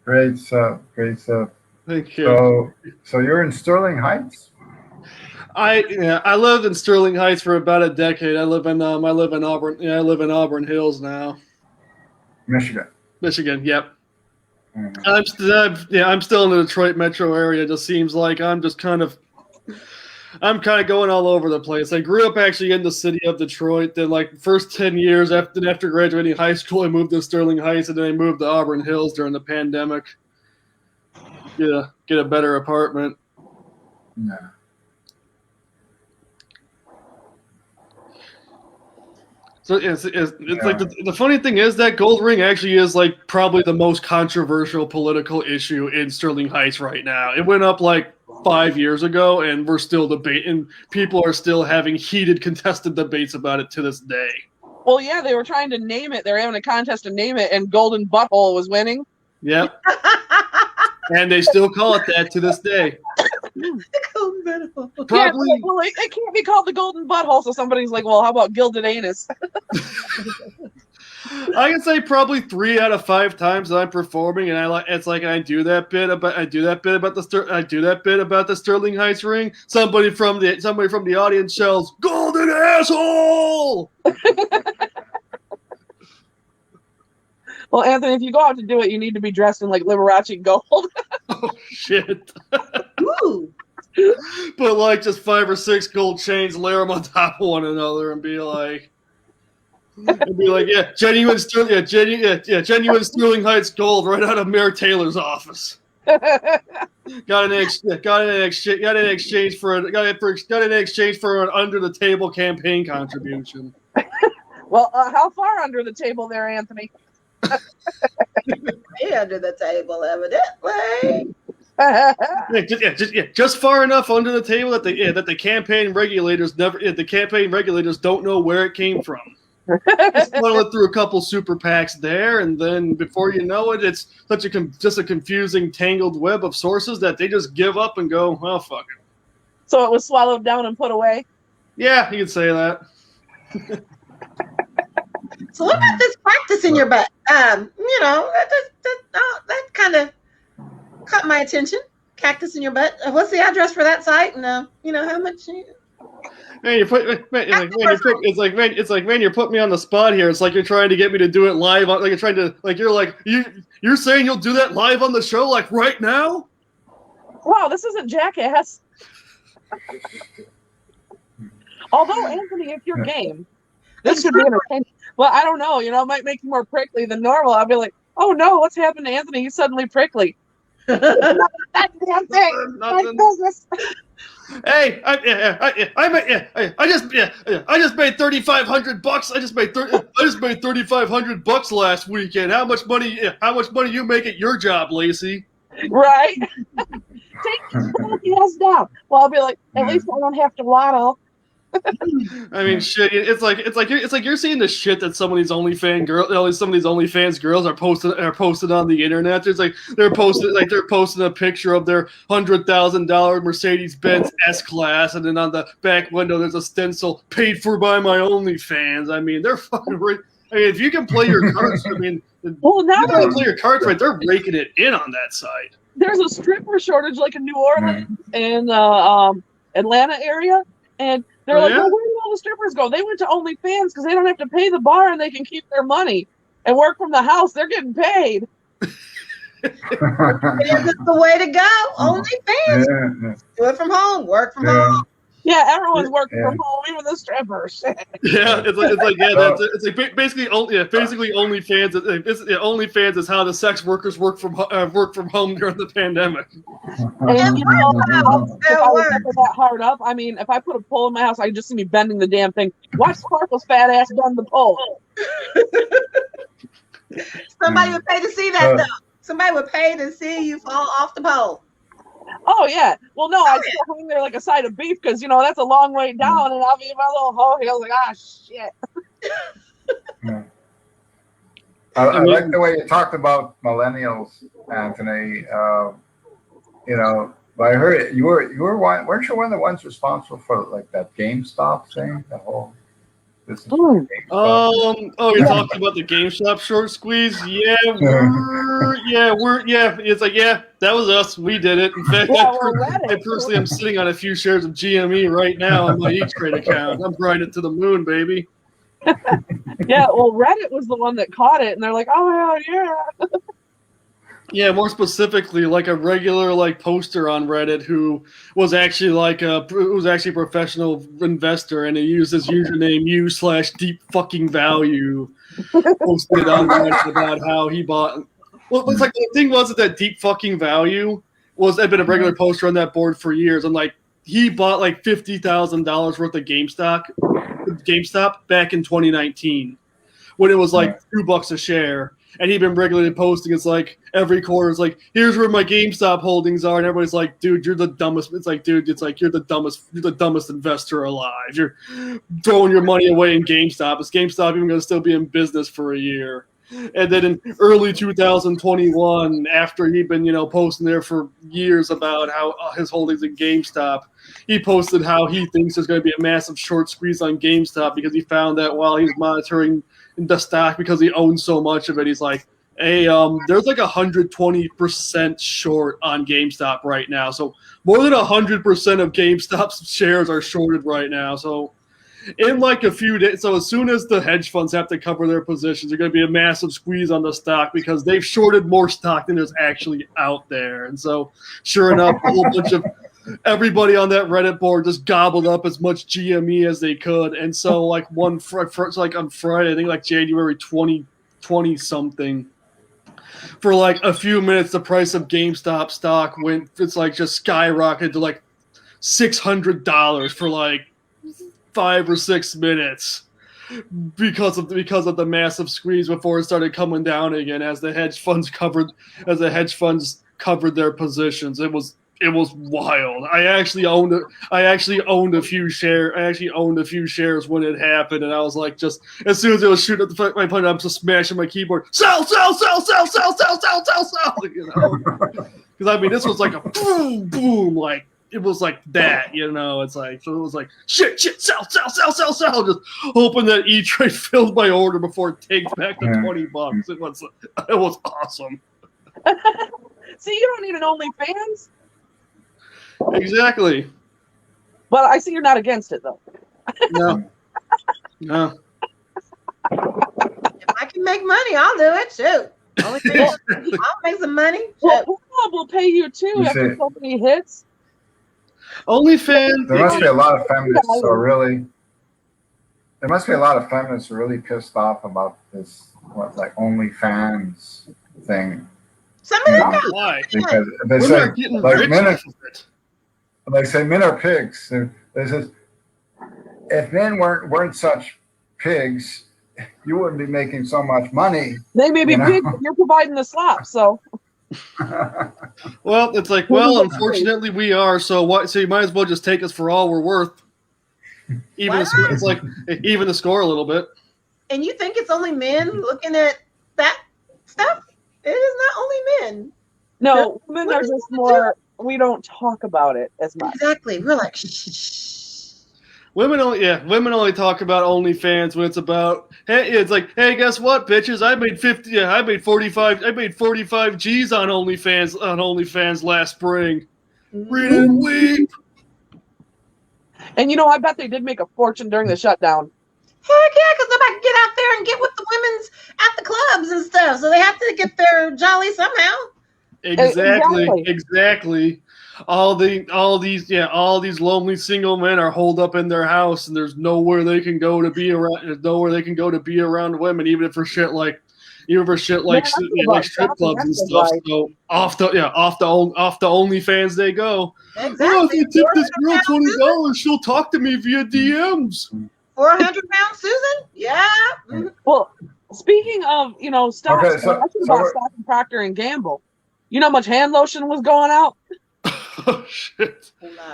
Great stuff. Thank you. So you're in Sterling Heights? I lived in Sterling Heights for about a decade. I live in Auburn. Yeah, I live in Auburn Hills now. Michigan. Yep. Mm-hmm. I'm still in the Detroit metro area. It just seems like I'm kind of going all over the place. I grew up actually in the city of Detroit. Then, like, first 10 years after graduating high school, I moved to Sterling Heights, and then I moved to Auburn Hills during the pandemic. Get a better apartment. Yeah. So it's like the funny thing is that gold ring actually is like probably the most controversial political issue in Sterling Heights right now. It went up like 5 years ago, and we're still debating. People are still having heated, contested debates about it to this day. Well, yeah, they were trying to name it. They were having a contest to name it, and Golden Butthole was winning. Yep. And they still call it that to this day. Golden Butthole. Probably. Yeah, well, it can't be called the Golden Butthole, so somebody's like, well, how about Gilded Anus? I can say probably 3 out of 5 times that I'm performing, and I do that bit about the Sterling Heights ring. Somebody from the audience yells, "Golden asshole!" Well, Anthony, if you go out to do it, you need to be dressed in like Liberace gold. Oh shit! Ooh. Put like just 5 or 6 gold chains, layer them on top of one another, and be like, yeah, genuine Sterling Heights gold right out of Mayor Taylor's office. Got an exchange for an under the table campaign contribution. Well, how far under the table there, Anthony? Way under the table, evidently. Just far enough under the table that the campaign regulators don't know where it came from. Just funnel it through a couple super PACs there, and then before you know it, it's just a confusing, tangled web of sources that they just give up and go, well, fuck it. So it was swallowed down and put away? Yeah, you could say that. So what about this practice in your butt? That kind of caught my attention. Cactus in your butt. What's the address for that site? And how much? Man, you're putting me on the spot here. It's like you're trying to get me to do it live. You're saying you'll do that live on the show, like right now? Wow, this isn't Jackass. Although, Anthony, if you're game, this could be entertaining. Well, I don't know. It might make you more prickly than normal. I'll be like, oh no, what's happened to Anthony? He's suddenly prickly. That damn thing. My business. Hey, I just made $3,500. I just made $3,500 last weekend. How much money you make at your job, Lacey? Right. Take your ass down. Well, I'll be like, at least I don't have to waddle. I mean, shit. It's like you're seeing the shit that some of these OnlyFans girls are posting on the internet. It's like they're posting a picture of their $100,000 Mercedes-Benz S-Class, and then on the back window there's a stencil paid for by my OnlyFans. I mean, they're fucking. If you can play your cards, well, now you play your cards right. They're raking it in on that side. There's a stripper shortage, like in New Orleans and Atlanta area, and they're like, well, where do all the strippers go? They went to OnlyFans because they don't have to pay the bar and they can keep their money and work from the house. They're getting paid. It's the way to go. OnlyFans. Yeah. Do it from home. Work from home. Yeah, everyone's working from home, even the strippers. Basically OnlyFans. OnlyFans is how the sex workers work from home during the pandemic. And if I was that hard up, I mean, if I put a pole in my house, I just see me bending the damn thing. Watch Sparkle's fat ass bend the pole. Somebody would pay to see that, though. Somebody would pay to see you fall off the pole. Oh, yeah. Well, no, I'd still hang there like a side of beef because, that's a long way down, and I'll be in my little hoe heel like, shit. I like the way you talked about millennials, Anthony. But I heard weren't you one of the ones responsible for like that GameStop thing, the whole. You're talking about the GameStop short squeeze? It's like, that was us. We did it. In fact, I personally am sitting on a few shares of GME right now on my E-Trade account. I'm riding it to the moon, baby. Yeah, well, Reddit was the one that caught it, and they're like, oh, yeah. Yeah, more specifically, like a regular poster on Reddit who was actually a professional investor, and he used his username u/deep-fucking-value, posted on Reddit about how he bought. Well, it's like the thing was that deep fucking value had been a regular poster on that board for years, and he bought $50,000 worth of GameStop back in 2019 when it was $2 a share. And he'd been regularly posting. It's like every quarter, it's like, here's where my GameStop holdings are, and everybody's like, dude, you're the dumbest. It's like, dude, you're the dumbest investor alive. You're throwing your money away in GameStop. Is GameStop even going to still be in business for a year? And then in early 2021, after he'd been posting there for years about how his holdings in GameStop, he posted how he thinks there's going to be a massive short squeeze on GameStop because he found that while he's monitoring the stock because he owns so much of it, he's like, hey, there's 120% short on GameStop right now. So more than 100% of GameStop's shares are shorted right now. So in a few days, so as soon as the hedge funds have to cover their positions, there's going to be a massive squeeze on the stock because they've shorted more stock than there's actually out there. And so sure enough, a whole bunch of everybody on that Reddit board just gobbled up as much GME as they could. And so on Friday, I think January 2020 something, for a few minutes, the price of GameStop stock just skyrocketed to $600 for 5 or 6 minutes because of the massive squeeze before it started coming down again as the hedge funds covered their positions. It was wild. I actually owned a few shares when it happened, and I was like, just as soon as it was shooting at my opponent, I'm just smashing my keyboard. Sell. You know, because I mean, this was like a boom, boom, like it was like that. You know, it's like so it was like shit, sell. Just hoping that E-Trade filled my order before it takes back the $20. It was awesome. See, you don't need an OnlyFans. Exactly. Well, I see you're not against it, though. No. If I can make money, I'll do it. Shoot. I'll make some money. Well, Pornhub will pay you too after so many hits. OnlyFans. There must be a lot of feminists who are really. There must be a lot of feminists who are really pissed off about this, like OnlyFans thing. Some of them got Why? Because they say like men are pigs. They says if men weren't such pigs, you wouldn't be making so much money. They may be pigs, but you're providing the slop, so. Well, it's like, well, unfortunately we are. So what? So you might as well just take us for all we're worth. It's like even the score a little bit. And you think it's only men looking at that stuff? It is not only men. No, women are just more. We don't talk about it as much. Exactly. We're like, shh. Women only talk about OnlyFans when it's about, hey, it's like, hey, guess what, bitches? I made 45 G's on OnlyFans last spring. Read and weep. And you know, I bet they did make a fortune during the shutdown. Heck yeah, because nobody can get out there and get with the women's at the clubs and stuff. So they have to get their jolly somehow. Exactly. All these lonely single men are holed up in their house, and there's nowhere they can go to be around. There's nowhere they can go to be around women, even for shit like strip clubs and stuff. Right. So off the OnlyFans they go. Exactly. Oh, if I tip this girl $20, she'll talk to me via DMs. 400-pound Susan? Yeah. Mm-hmm. Well, speaking of stocks, Okay, I should buy stock in Procter and Gamble. You know how much hand lotion was going out? Oh shit!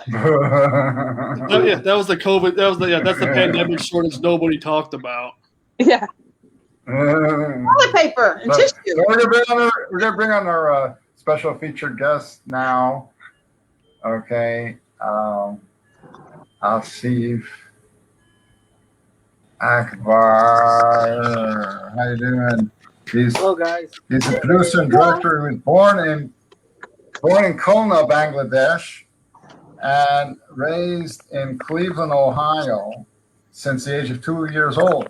That was the COVID. That's the pandemic shortage nobody talked about. Yeah. Toilet paper and tissue. So we're gonna bring on our special featured guest now. Okay. Asif Akbar. How you doing? Hello, guys. He's a producer and director who was born in Khulna, Bangladesh, and raised in Cleveland, Ohio, since the age of 2 years old.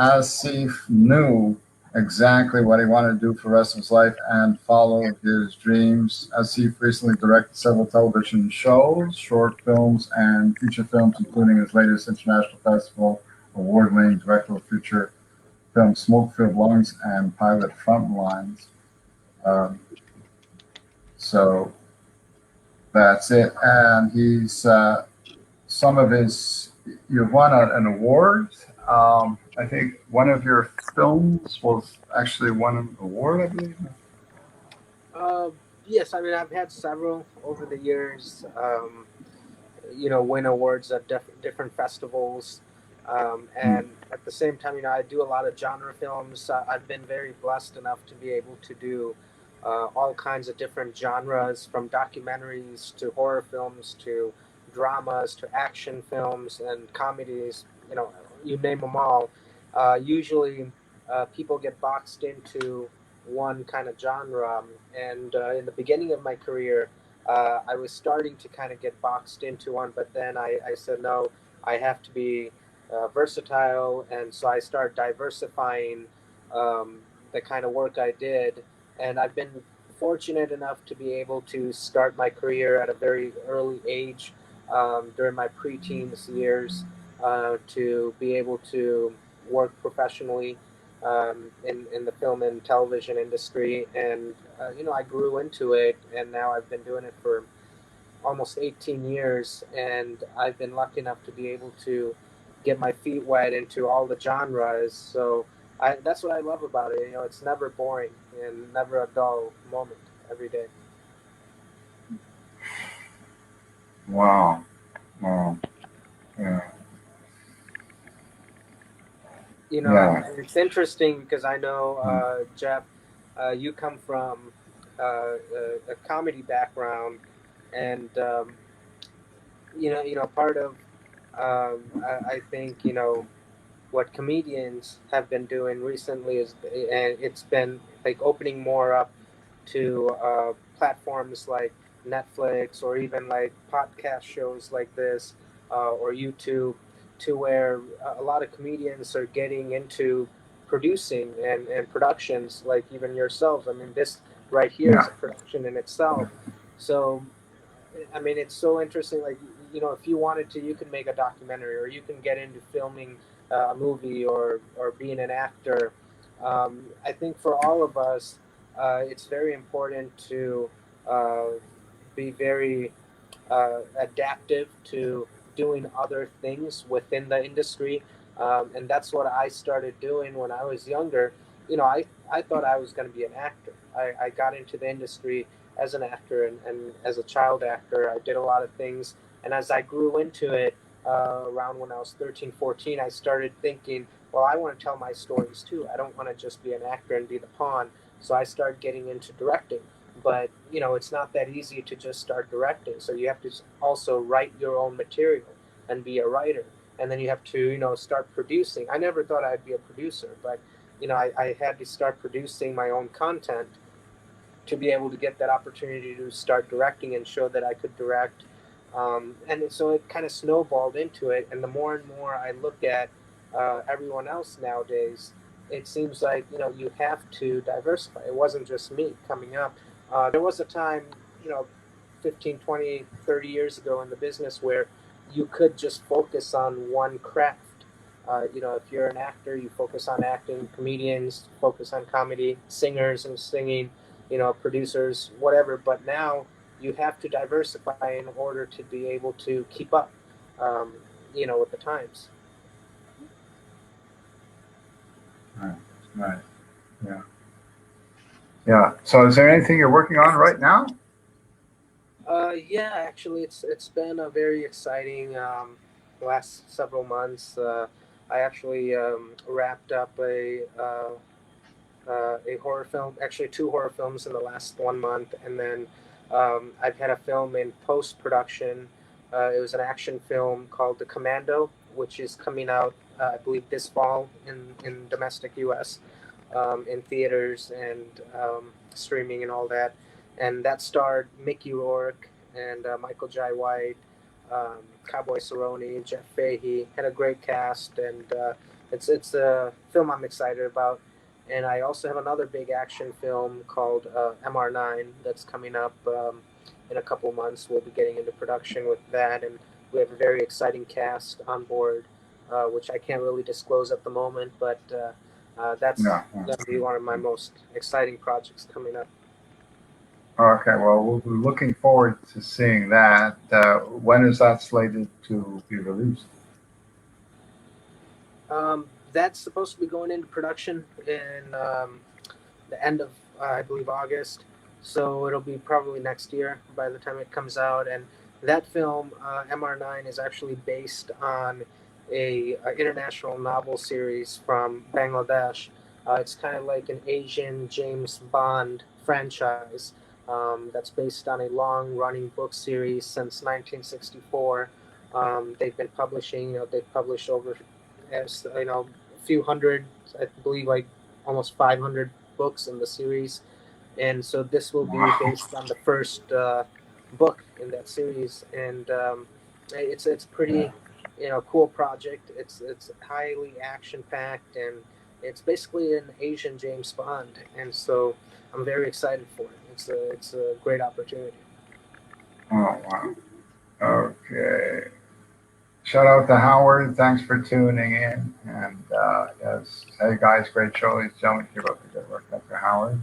Asif knew exactly what he wanted to do for the rest of his life and followed his dreams. Asif recently directed several television shows, short films, and feature films, including his latest International Festival award-winning directorial feature film Smoke-Filled Lungs and pilot Frontlines. So that's it. And he's you've won an award. I think one of your films was actually won an award, I believe. Yes, I mean, I've had several over the years, win awards at different festivals. And at the same time, I do a lot of genre films. I've been very blessed enough to be able to do all kinds of different genres, from documentaries to horror films to dramas to action films and comedies, you name them all. Usually people get boxed into one kind of genre. And in the beginning of my career, I was starting to kind of get boxed into one, but then I said, no, I have to be versatile. And so I started diversifying the kind of work I did. And I've been fortunate enough to be able to start my career at a very early age, during my preteens years, to be able to work professionally in the film and television industry. And, I grew into it, and now I've been doing it for almost 18 years. And I've been lucky enough to be able to get my feet wet into all the genres. So that's what I love about it. It's never boring and never a dull moment. every day. Wow. Wow. Yeah. You know, Yeah. and it's interesting because I know, Jeff, you come from a comedy background, and part of I think what comedians have been doing recently is, and it's been like opening more up to platforms like Netflix or even like podcast shows like this, or YouTube, to where a lot of comedians are getting into producing and productions, like even yourselves. I mean, this right here is Yeah. a production in itself. So I mean, it's so interesting. Like, if you wanted to, you could make a documentary, or you can get into filming a movie, or being an actor. I think for all of us, it's very important to uh, be very adaptive to doing other things within the industry. And that's what I started doing when I was younger. I thought I was going to be an actor. I got into the industry as an actor, and as a child actor. I did a lot of things. And as I grew into it, around when I was 13, 14, I started thinking, well, I want to tell my stories too. I don't want to just be an actor and be the pawn. So I started getting into directing. But it's not that easy to just start directing. So you have to also write your own material and be a writer, and then you have to start producing. I never thought I'd be a producer, but I had to start producing my own content to be able to get that opportunity to start directing and show that I could direct. And so it kind of snowballed into it. And the more and more I look at everyone else nowadays, it seems like you have to diversify. It wasn't just me coming up. There was a time, you know 15, 20, 30 years ago in the business where you could just focus on one craft. If you're an actor, you focus on acting. Comedians focus on comedy. Singers and singing. Producers, whatever. But now you have to diversify in order to be able to keep up, with the times. Right. Right. Yeah. Yeah. So is there anything you're working on right now? Yeah, actually, it's been a very exciting last several months. I actually wrapped up a horror film, actually two horror films in the last 1 month, and then I've had a film in post production. It was an action film called The Commando, which is coming out, I believe, this fall in domestic U.S. In theaters and streaming and all that. And that starred Mickey Rourke and Michael Jai White, Cowboy Cerrone, Jeff Fahey. Had a great cast, and it's a film I'm excited about. And I also have another big action film called MR9 that's coming up in a couple months. We'll be getting into production with that, and we have a very exciting cast on board, which I can't really disclose at the moment, but that's Yeah. going to be one of my most exciting projects coming up. Okay. Well, we'll be looking forward to seeing that. When is that slated to be released? That's supposed to be going into production in the end of, I believe, August. So it'll be probably next year by the time it comes out. And that film, MR9, is actually based on a international novel series from Bangladesh. It's kind of like an Asian James Bond franchise that's based on a long-running book series since 1964. They've been publishing, they've published over, as a few hundred, I believe, like almost 500 books in the series, and so this will be based on the first book in that series, and it's pretty cool project. It's highly action packed, and it's basically an Asian James Bond, and so I'm very excited for it. It's a great opportunity. Oh, wow. Okay. Shout out to Howard. Thanks for tuning in. And yes, hey guys, great show. Ladies and gentlemen, keep up the good work, Dr. Howard.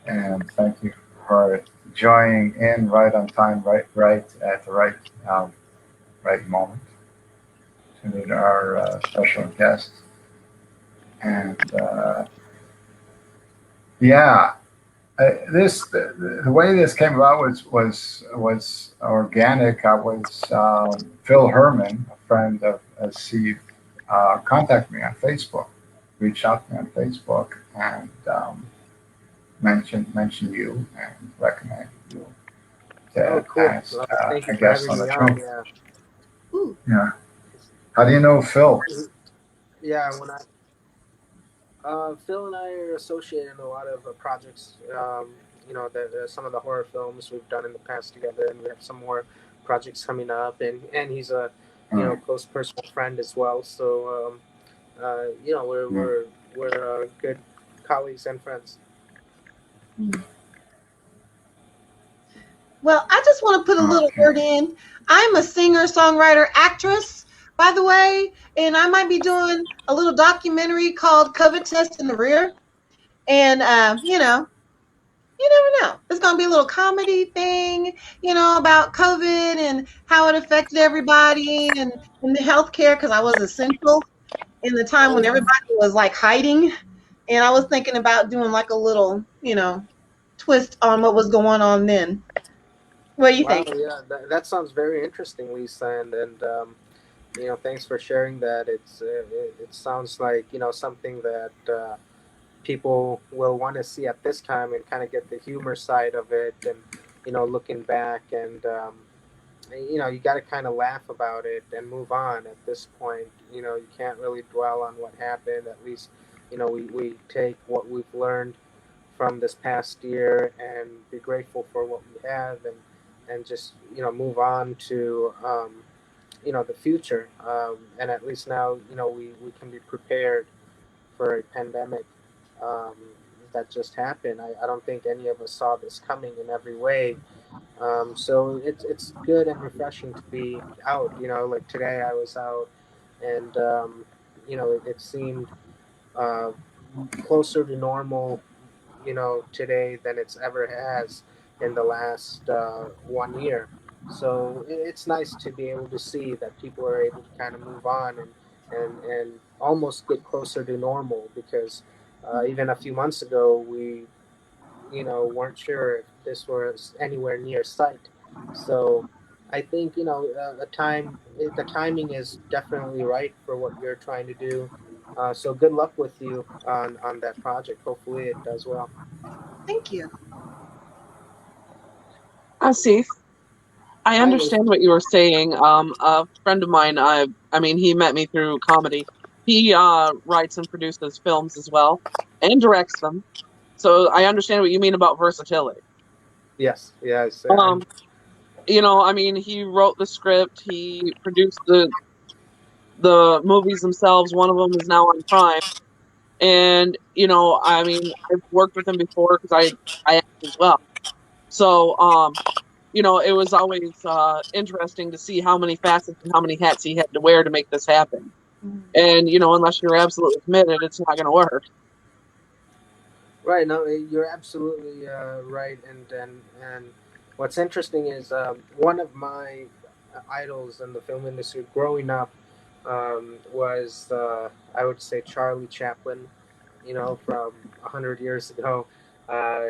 And thank you for joining in right on time, right at the right moment to meet our special guest. And yeah, The way this came about was organic. I was Phil Herman, a friend of Steve, contacted me on Facebook, reached out to me on Facebook, and mentioned you and recommended you Oh, to cool. as Thank you a for guest having on the me on. show. Yeah. Ooh. Yeah. How do you know Phil? Yeah, when I Phil and I are associated in a lot of projects. Some of the horror films we've done in the past together, and we have some more projects coming up. And he's a Oh, close personal friend as well. So we're yeah. good colleagues and friends. Well, I just want to put a little Okay. word in. I'm a singer, songwriter, actress, by the way, and I might be doing a little documentary called COVID Test in the Rear. And, you never know. It's going to be a little comedy thing, about COVID and how it affected everybody and the healthcare, because I was essential in the time when everybody was like hiding. And I was thinking about doing like a little, twist on what was going on then. What do you Wow, think? yeah, that sounds very interesting, Lisa, and thanks for sharing that. It sounds like something that people will want to see at this time and kind of get the humor side of it, and looking back, and you got to kind of laugh about it and move on at this point. You can't really dwell on what happened. At least we take what we've learned from this past year and be grateful for what we have, and just move on to the future, and at least now we can be prepared for a pandemic um, that just happened. I don't think any of us saw this coming in every way. So it's good and refreshing to be out. Like today I was out, and it seemed uh, closer to normal, today than it's ever has in the last 1 year. So it's nice to be able to see that people are able to kind of move on and almost get closer to normal, because even a few months ago we weren't sure if this was anywhere near sight. So I think the timing is definitely right for what you're trying to do. So good luck with you on that project. Hopefully it does well. Thank you. See, I Hi, Lisa. understand what you were saying. A friend of mine, I mean, he met me through comedy. He writes and produces films as well, and directs them. So I understand what you mean about versatility. Yes, yes, and Um, I mean, he wrote the script, he produced the movies themselves. One of them is now on Prime, and I mean, I've worked with him before because I act as well. So it was always interesting to see how many facets and how many hats he had to wear to make this happen. And unless you're absolutely committed, it's not going to work. right. No, you're absolutely right. And what's interesting is one of my idols in the film industry growing up was I would say Charlie Chaplin. From 100 years ago, uh,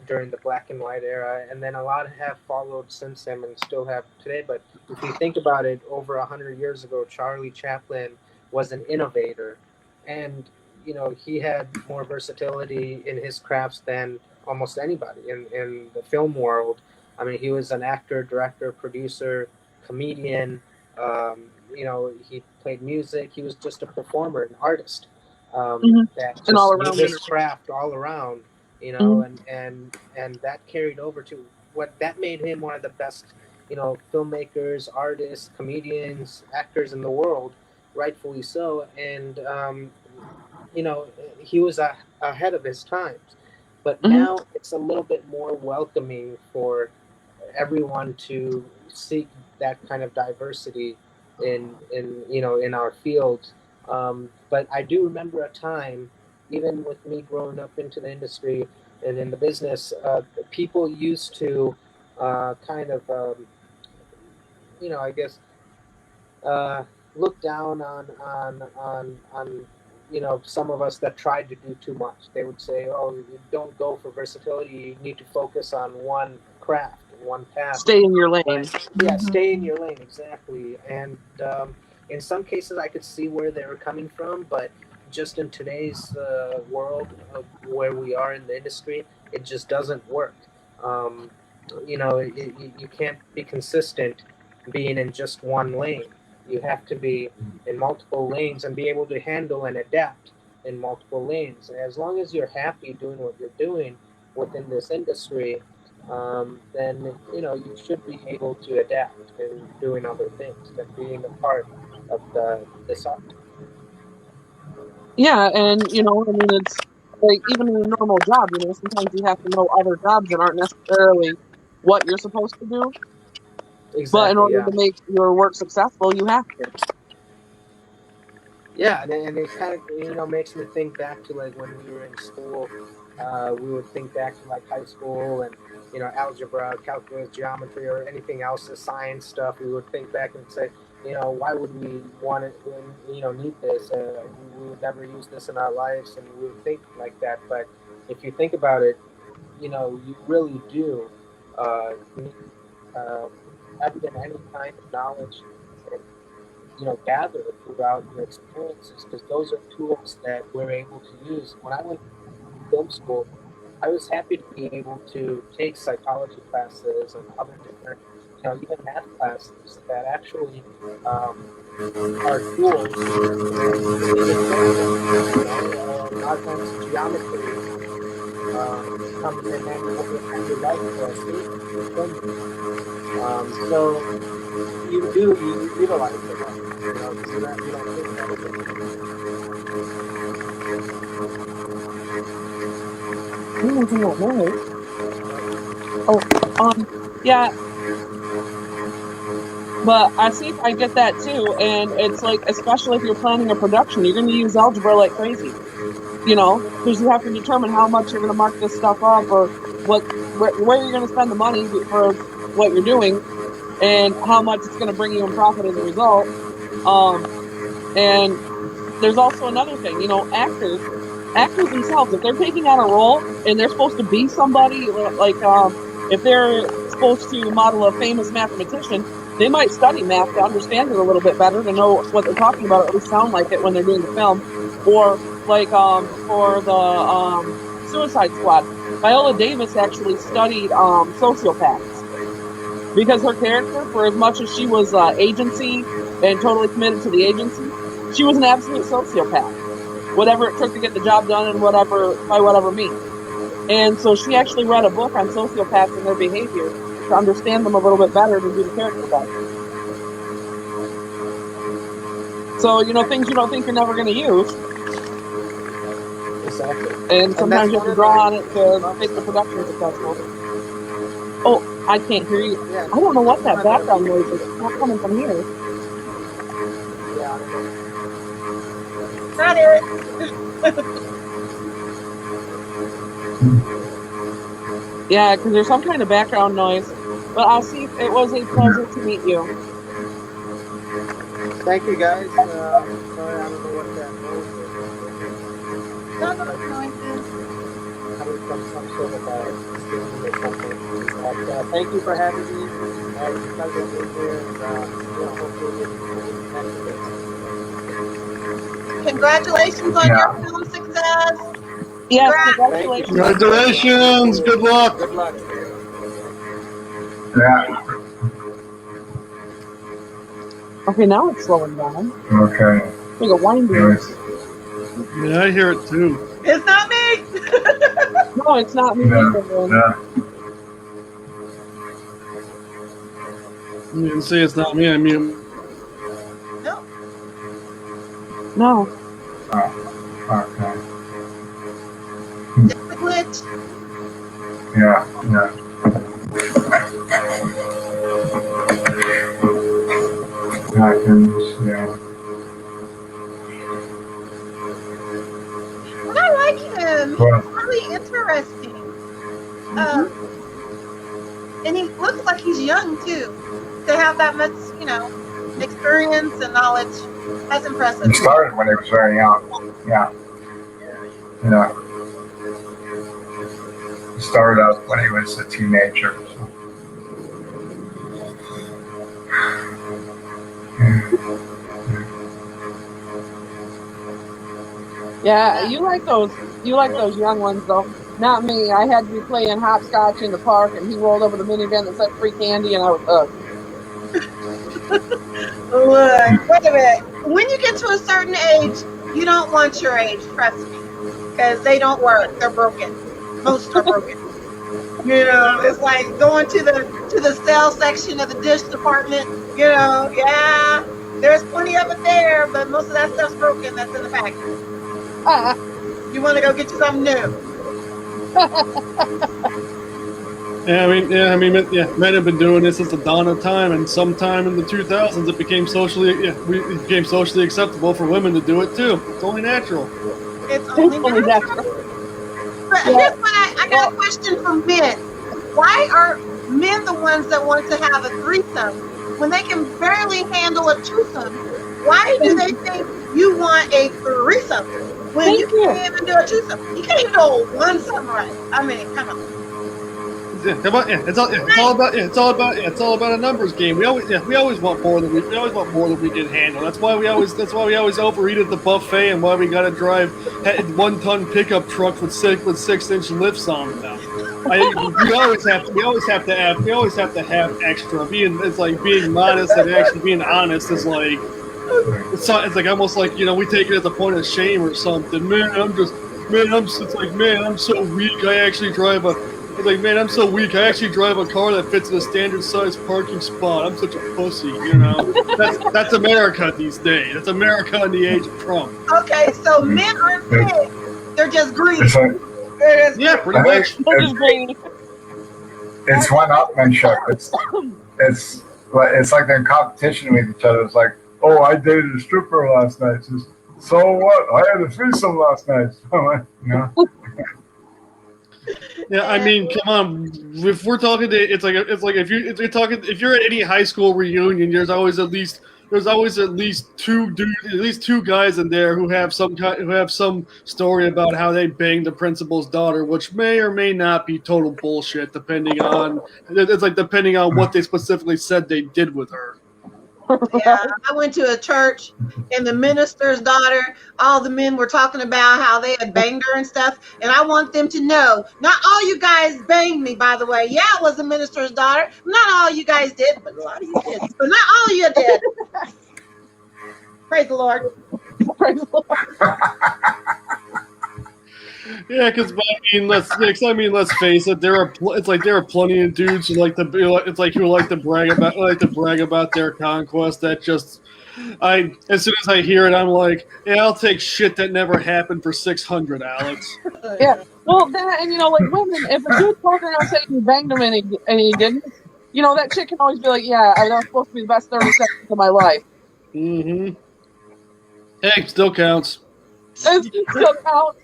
during the black and white era, and then a lot have followed since him and still have today. But if you think about it, over 100 years ago, Charlie Chaplin was an innovator, and he had more versatility in his crafts than almost anybody in the film world. I mean, he was an actor, director, producer, comedian. He played music. He was just a performer, an artist Hmm. that And all just knew around his entertainment. craft all around, Hmm. and that carried over to what that made him one of the best, filmmakers, artists, comedians, actors in the world, rightfully so. And you know, he was ahead of his times. But Hmm. now it's a little bit more welcoming for everyone to seek that kind of diversity in our field. But I do remember a time, even with me growing up into the industry and in the business, people used to kind of I guess uh, look down on you know, some of us that tried to do too much. They would say, "Oh, you don't go for versatility. You need to focus on one craft, one path. Stay in your lane." Yeah, stay in your lane, exactly. And in some cases, I could see where they were coming from, but just in today's world of where we are in the industry, it just doesn't work. Um, you know, you can't be consistent being in just one lane. You have to be in multiple lanes and be able to handle and adapt in multiple lanes. And as long as you're happy doing what you're doing within this industry, then you know you should be able to adapt and doing other things and being a part of this art. Yeah, and you know, I mean, it's like even in a normal job, you know, sometimes you have to know other jobs that aren't necessarily what you're supposed to do. But in Exactly. order Yeah. to make your work successful, you have to. Yeah, and it kind of, you know, makes me think back to like when we were in school. We would think back to like high school and, you know, algebra, calculus, geometry, or anything else, the science stuff. We would think back and say, you know, why would we want it, you know, need this? We would never use this in our lives, and we would think like that. But if you think about it, you know, you really do need evident any kind of knowledge, and, you know, gather throughout your experiences, because those are tools that we're able to use. When I went to film school, I was happy to be able to take psychology classes and other different, you know, even math classes that actually are tools. A lot of times geometry comes in handy like film. So you utilize it. You know, you don't think about it. Yeah, but I see I get that too, and it's like, especially if you're planning a production, you're going to use algebra like crazy, you know, because you have to determine how much you're going to mark this stuff up, or where you're going to spend the money for what you're doing, and how much it's going to bring you in profit as a result. And there's also another thing, you know, actors themselves, if they're taking on a role and they're supposed to be somebody, like if they're supposed to model a famous mathematician, they might study math to understand it a little bit better, to know what they're talking about, or at least sound like it when they're doing the film. Or like for the Suicide Squad, Viola Davis actually studied sociopaths, because her character, for as much as she was agency and totally committed to the agency, she was an absolute sociopath. Whatever it took to get the job done, and by whatever means. And so she actually read a book on sociopaths and their behavior to understand them a little bit better, to do the character better. So, you know, things you don't think you're never going to use. Exactly. And sometimes you have to draw on it to make the production successful. Oh, I can't hear you. Yeah. I don't know what that background noise is. It's not coming from here. Yeah. Not it. Yeah, because there's some kind of background noise. But I'll see. It was a pleasure to meet you. Thank you, guys. Sorry, I don't know what that noise is. None of those noises. Coming from some sort of station or something. But, thank you for having me. It's a pleasure being here. And, you know, hopefully we'll Congratulations on your film success. Yes, Congrats. Congratulations. Good luck. Good luck. Yeah. Okay, now it's slowing down. Okay. Like a winding. Anyways. Yeah, I hear it too. It's not me. No, it's not me. Yeah. You didn't say it's not me. I mean, No. No. Oh, okay. Just a glitch. Yeah, yeah. Yeah. But I like him. Well, He's really interesting. And he looks like he's young too. To have that much, you know, experience and knowledge. That's impressive. He started when he was very young. Yeah. You know, he started out when he was a teenager. So. Yeah, you like those young ones though. Not me. I had to be playing hopscotch in the park, and he rolled over the minivan that said free candy, and I was Look, wait a minute. When you get to a certain age, you don't want your age, trust me, because they don't work. They're broken. Most are broken. You know, it's like going to the sales section of the dish department. You know, yeah, there's plenty of it there, but most of that stuff's broken. That's in the package. You want to go get you something new. Men have been doing this since the dawn of time, and sometime in the 2000s it became socially acceptable for women to do it too. It's only natural. It's only natural. But here's what I got a question from men. Why are men the ones that want to have a threesome when they can barely handle a twosome? Why do they think you want a threesome when you can't even do a twosome? You can't even do a one-some right. I mean, come on. It's all about a numbers game. We always want more than we can handle. That's why we always overeat at the buffet, and why we got to drive 1-ton pickup trucks with 6-inch lifts on them. We always have to have extra. Being modest and actually being honest is like it's like almost like, you know, we take it as a point of shame or something. I'm so weak. I'm so weak. I actually drive a car that fits in a standard size parking spot. I'm such a pussy, you know. That's America these days. That's America in the age of Trump. Okay, so men aren't big. They're just green. Yeah, pretty much. It's one-upmanship. It's like they're in competition with each other. It's like, oh, I dated a stripper last night. It's just, so what? I had a threesome last night. You know. Yeah, I mean, come on. If we're talking, if you're at any high school reunion, there's always at least two guys in there who have some story about how they banged the principal's daughter, which may or may not be total bullshit, depending on what they specifically said they did with her. Yeah, I went to a church, and the minister's daughter, all the men were talking about how they had banged her and stuff, and I want them to know, not all you guys banged me, by the way. Yeah, it was the minister's daughter. Not all you guys did, but a lot of you did. But not all of you did. Praise the Lord. Praise the Lord. Yeah, because let's face it. There are plenty of dudes who like to brag about their conquest. That just, as soon as I hear it, I'm like, yeah, I'll take shit that never happened for 600, Alex. Yeah, well, that, and you know, like women, if a dude's walking around saying he banged him and he didn't, you know, that chick can always be like, yeah, that was supposed to be the best 30 seconds of my life. Mm-hmm. Hey, still counts. It still counts.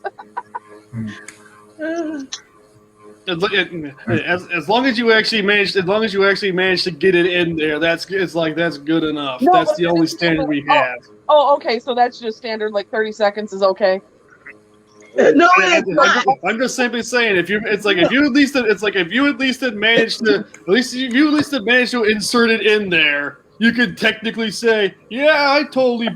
As long as you actually manage to get it in there, that's good enough. No, that's the only standard we have. Oh, okay. So that's just standard. Like 30 seconds is okay. No, it's not. I'm just simply saying, if you at least had managed to insert it in there, you could technically say, yeah, I totally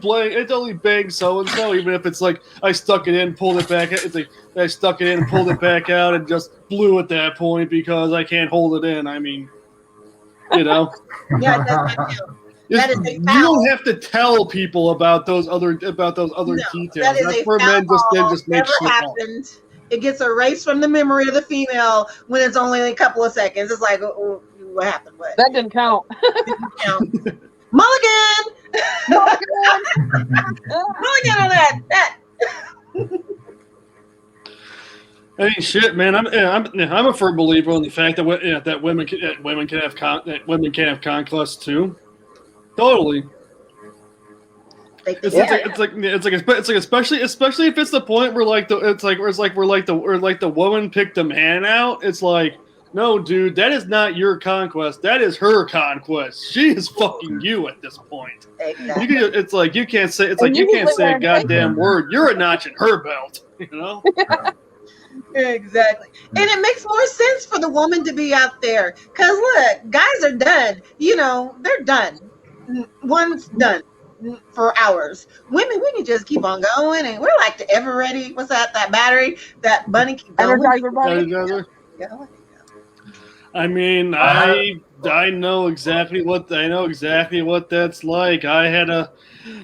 banged so and so, even if it's like I stuck it in, pulled it back. It's like I stuck it in, pulled it back out, and just blew at that point because I can't hold it in. I mean, you know. Yeah, that is a you don't have to tell people about those other details. That's where men just make shit up. It gets erased from the memory of the female when it's only a couple of seconds. It's like, oh, what happened? What? That didn't count. Mulligan! Mulligan on that. I mean, shit, man. I'm a firm believer in the fact that women can have conquest too. Totally. Especially if it's the point where the woman picked the man out. It's like, No, dude, that is not your conquest. That is her conquest. She is fucking you at this point. Exactly. It's like you can't say a goddamn word. You're a notch in her belt, you know? Exactly. And it makes more sense for the woman to be out there. Because look, guys are done. You know, they're done. One's done for hours. Women, we can just keep on going, and we're like the ever ready. What's that? That battery, that bunny keep going. Energizer bunny. Energizer. I mean, I know exactly what that's like. I had a.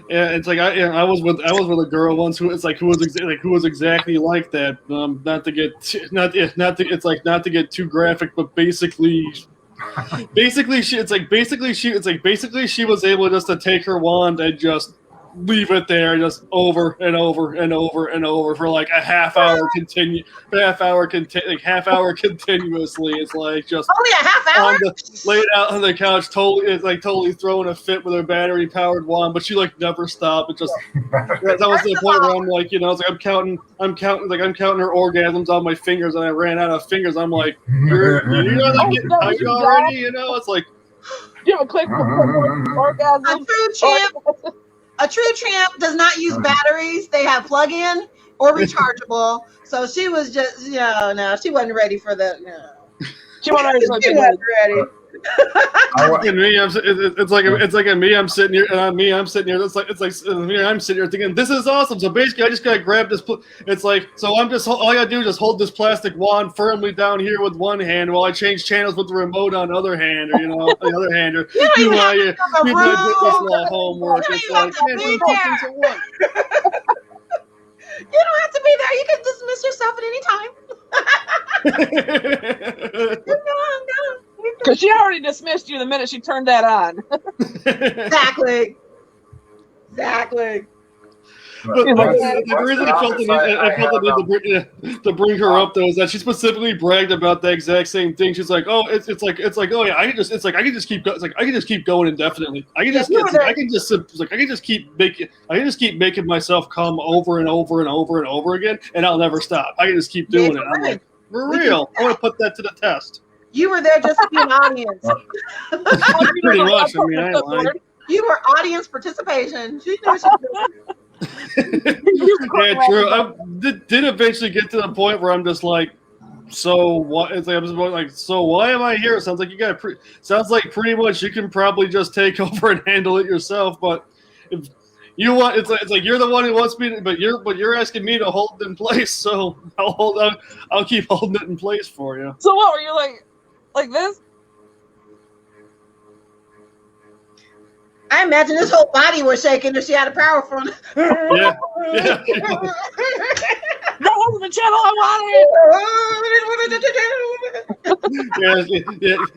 It's like I was with a girl once who was exactly like that. Not to get too graphic, but basically she was able just to take her wand and just leave it there just over and over and over and over for like a half hour continuously. It's like just only a half hour laid out on the couch, totally throwing a fit with her battery powered wand, but she like never stopped. It just that was the point where I'm like, you know, it's like I'm counting her orgasms on my fingers, and I ran out of fingers. I'm like, you're getting tired already, you know? It's like, you know, click orgasm. A true champ does not use batteries. They have plug-in or rechargeable. So she was just, no, she wasn't ready for the, She wasn't ready. It's like me. I'm sitting here, and I'm sitting here. I'm sitting here thinking, this is awesome. So basically, I just gotta grab this. It's like, so I'm just all I gotta do is just hold this plastic wand firmly down here with one hand while I change channels with the remote on the other hand, or the other hand. Or you did this little homework. It's like, man, you don't have to be there. You can dismiss yourself at any time. No. Because she already dismissed you the minute she turned that on. Exactly. But the reason I felt the need to bring her up though is that she specifically bragged about the exact same thing. She's like, oh, it's like, oh yeah, I can just keep going indefinitely. I can just keep making myself come over and over and over and over again, and I'll never stop. I can just keep doing it. I'm like, for real, I want to put that to the test. You were there just to be an audience. Pretty much. I mean, I ain't lying. You were audience participation. She knew she was yeah, true. I did eventually get to the point where I'm just like, so what? It's like I'm just like, so why am I here? Sounds like you got. Sounds like pretty much you can probably just take over and handle it yourself. But if you want, it's like you're the one who wants me to, but you're asking me to hold it in place. So I'll keep holding it in place for you. So what were you like this? I imagine this whole body was shaking if she had a power phone. Yeah. That wasn't the channel I wanted.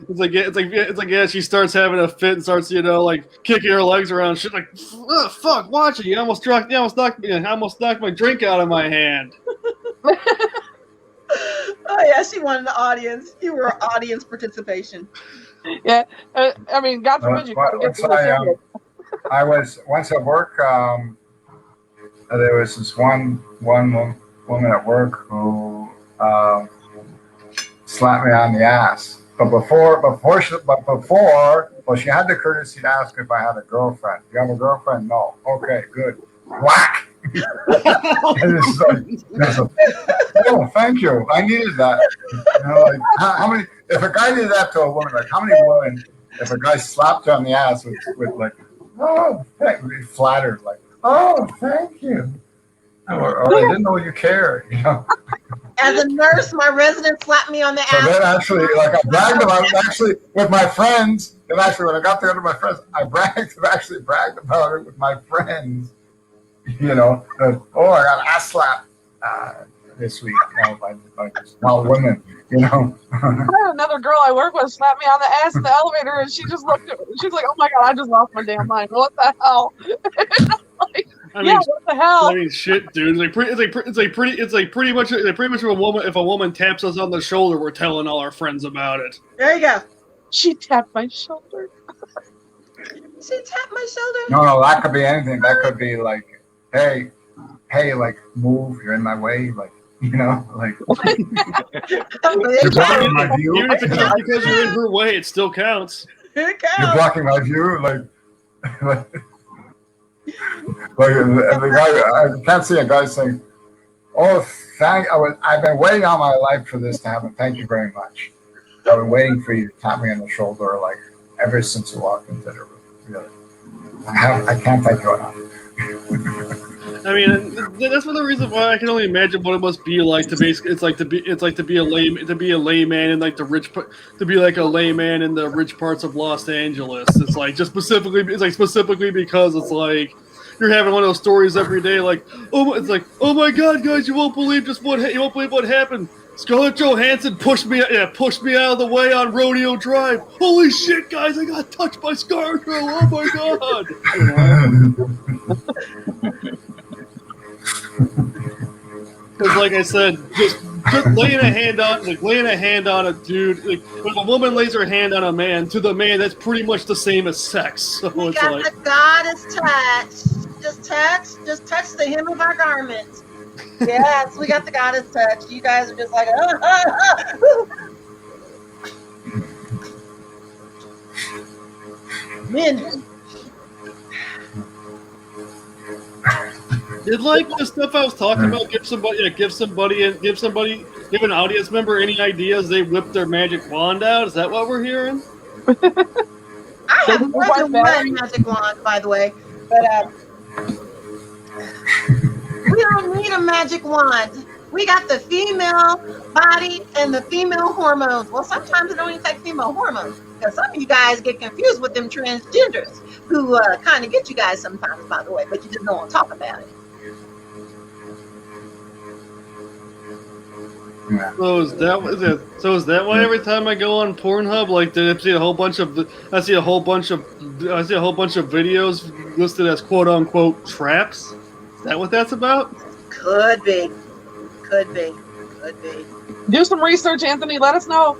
It's like yeah. She starts having a fit and starts like kicking her legs around. She's like, fuck, watch it. You almost knocked my drink out of my hand. Oh yeah, she wanted the audience. You were audience participation. Yeah, I mean, God forbid you could get to I was once at work. There was this one woman at work who slapped me on the ass. But before, she had the courtesy to ask if I had a girlfriend. Do you have a girlfriend? No. Okay, good. Whack. Oh, thank you. I needed that. Like how many? If a guy did that to a woman, like how many women? If a guy slapped her on the ass with like, oh, be flattered, like, oh, thank you, or I didn't know you cared, As a nurse, my resident slapped me on the ass. So then actually, like I bragged about it actually with my friends. And actually, when I got together with my friends, I bragged about it with my friends. Oh, I got ass slapped this week, by small women, I had another girl I work with slap me on the ass in the elevator, and she just looked at me. She's like, "Oh my god, I just lost my damn mind. What the hell?" What the hell? I mean, shit, dude. It's like pretty much if a woman taps us on the shoulder, we're telling all our friends about it. There you go. She tapped my shoulder. She tapped my shoulder. No, that could be anything. That could be like, hey, like move. You're in my way. Like, You know, like It you're blocking counts. my view. Even if it's just because you're in her way, it still counts. It You're counts. blocking my view, like the guy. I can't see a guy saying, "Oh, I've been waiting all my life for this to happen. Thank you very much. I've been waiting for you to tap me on the shoulder, like ever since you walked into the room. Really, I can't thank you enough." I mean, that's one of the reasons why I can only imagine what it must be like to basically. It's like to be a layman in like the rich, to be like a layman in the rich parts of Los Angeles. It's like specifically because it's like you're having one of those stories every day. Like, oh my God, guys, you won't believe what happened. Scarlett Johansson pushed me out of the way on Rodeo Drive. Holy shit, guys! I got touched by Scarlett. Oh my God! Because, like I said, just laying a hand on a dude. Like, when a woman lays her hand on a man, to the man, that's pretty much the same as sex. So We it's got like, the goddess touch. Just touch the hem of our garment. Yes, we got the goddess touch. You guys are just like, Men. did like the stuff I was talking about give an audience member any ideas they whip their magic wand out? Is that what we're hearing? I have more than one magic wand, by the way, but we don't need a magic wand. We got the female body and the female hormones. Well, sometimes it don't even take female hormones, because some of you guys get confused with them transgenders who kind of get you guys sometimes, by the way, but you just don't want to talk about it. Yeah. So is that why every time I go on Pornhub, like I see a whole bunch of videos listed as quote unquote traps? Is that what that's about? Could be. Do some research, Anthony. Let us know.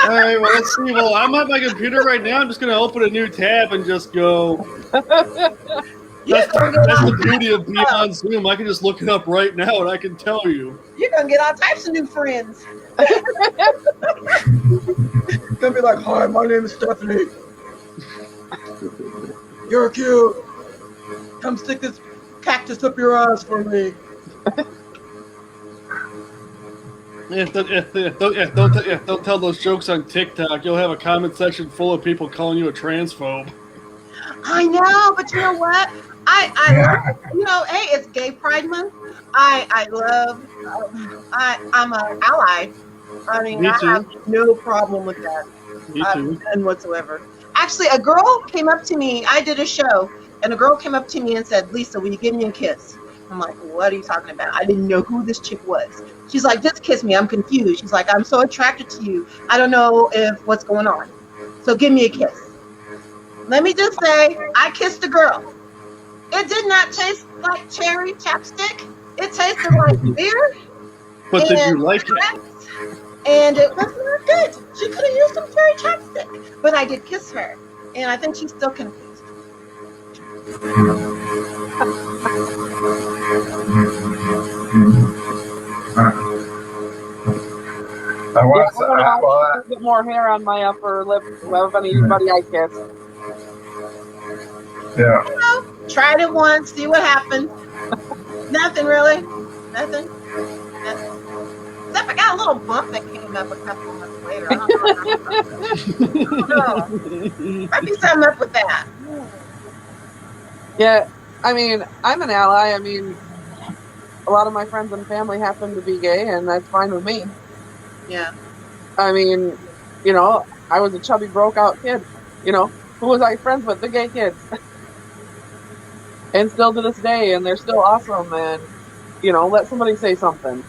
All right, well, let's see. Well, I'm at my computer right now. I'm just going to open a new tab and just go. That's the beauty of being on Zoom. I can just look it up right now and I can tell you. You're going to get all types of new friends. Gonna be like, hi, my name is Stephanie. You're cute. Come stick this cactus up your ass for me. Don't tell those jokes on TikTok. You'll have a comment section full of people calling you a transphobe. I know, but you know what? I you know, hey, it's Gay Pride Month. I'm an ally. I mean, Me I too. have no problem with that. Me too. None whatsoever. Actually, a girl came up to me. I did a show, and a girl came up to me and said, "Lisa, will you give me a kiss?" I'm like, "What are you talking about?" I didn't know who this chick was. She's like, "Just kiss me. I'm confused." She's like, "I'm so attracted to you. I don't know what's going on. So give me a kiss." Let me just say, I kissed a girl. It did not taste like cherry chapstick. It tasted like beer. But did you like it? And it was not good. She could have used some cherry chapstick. But I did kiss her. And I think she's still confused. I was, A bit more hair on my upper lip of anybody I kiss. yeah. You know, tried it once, see what happened. Nothing really. Nothing. Except I got a little bump that came up a couple of months later. I don't know. Might be something up with that. Yeah, I mean, I'm an ally. I mean, a lot of my friends and family happen to be gay, and that's fine with me. Yeah. I mean, you know, I was a chubby, broke-out kid. You know, who was I friends with? The gay kids. And still to this day, and they're still awesome, and, you know, let somebody say something.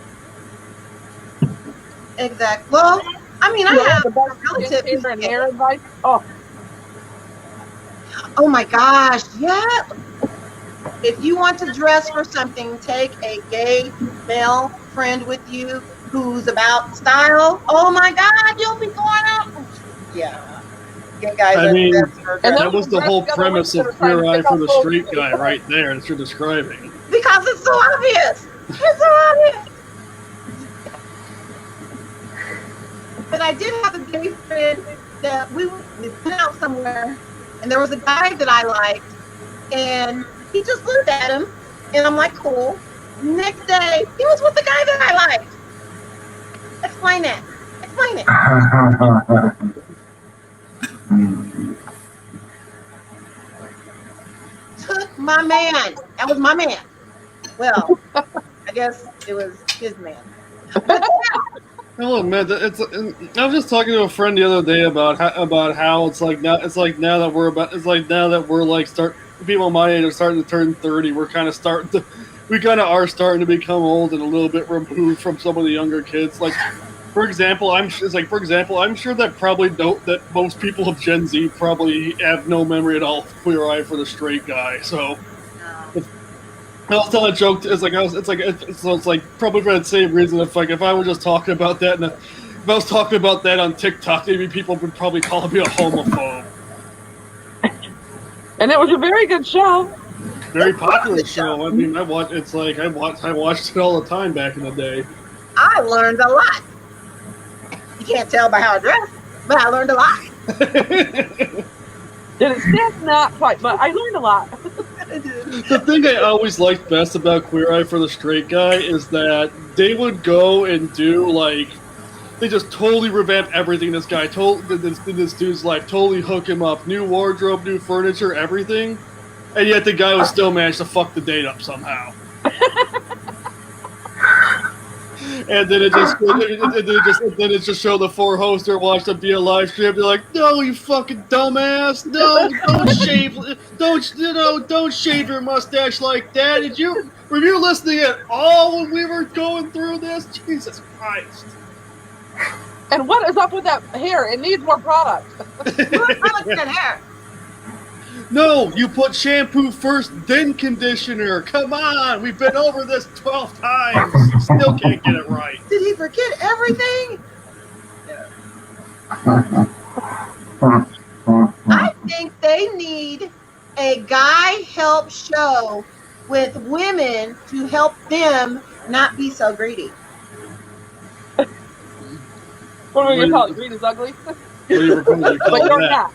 Exactly. Well, I mean, I have the best relatives. skincare and hair advice. Oh, my gosh, yeah. If you want to dress for something, take a gay male friend with you who's about style. Oh my God, you'll be going out. Yeah. Gay guys I mean, And that was the whole premise of Queer Eye for the Straight Guy right there that you're describing. because it's so obvious. It's so obvious. But I did have a gay friend that we went out somewhere, and there was a guy that I liked, and he just looked at him, and I'm like, cool. Next day, he was with the guy that I liked. Explain that. Explain it. Took my man. That was my man. Well, I guess it was his man. Oh man, I was just talking to a friend the other day about how it's like now that we're people my age are starting to turn 30. We kind of are starting to become old and a little bit removed from some of the younger kids. Like, for example, I'm sure that most people of Gen Z probably have no memory at all of Queer Eye for the Straight Guy. So. I was telling a joke. It's like probably for that same reason. If I were just talking about that, and if I was talking about that on TikTok, maybe people would probably call me a homophobe. And it was a very good show. Very popular show. I mean, I watched it all the time back in the day. I learned a lot. You can't tell by how I dress, but I learned a lot. It's not quite, but I learned a lot. The thing I always liked best about Queer Eye for the Straight Guy is that they would go and do they just totally revamp everything. This guy this dude's life, totally hook him up, new wardrobe, new furniture, everything, and yet the guy would still manage to fuck the date up somehow. And then it just showed the four hosts that watched them be a live stream. They're like, "No, you fucking dumbass! No, don't shave your mustache like that. Were you listening at all when we were going through this? Jesus Christ!" And what is up with that hair? It needs more product. What that hair? No, you put shampoo first, then conditioner. Come on, we've been over this 12 times. Still can't get it right. Did he forget everything? I think they need a guy help show with women to help them not be so greedy. What are we going to call it? Greed is ugly? But you're not.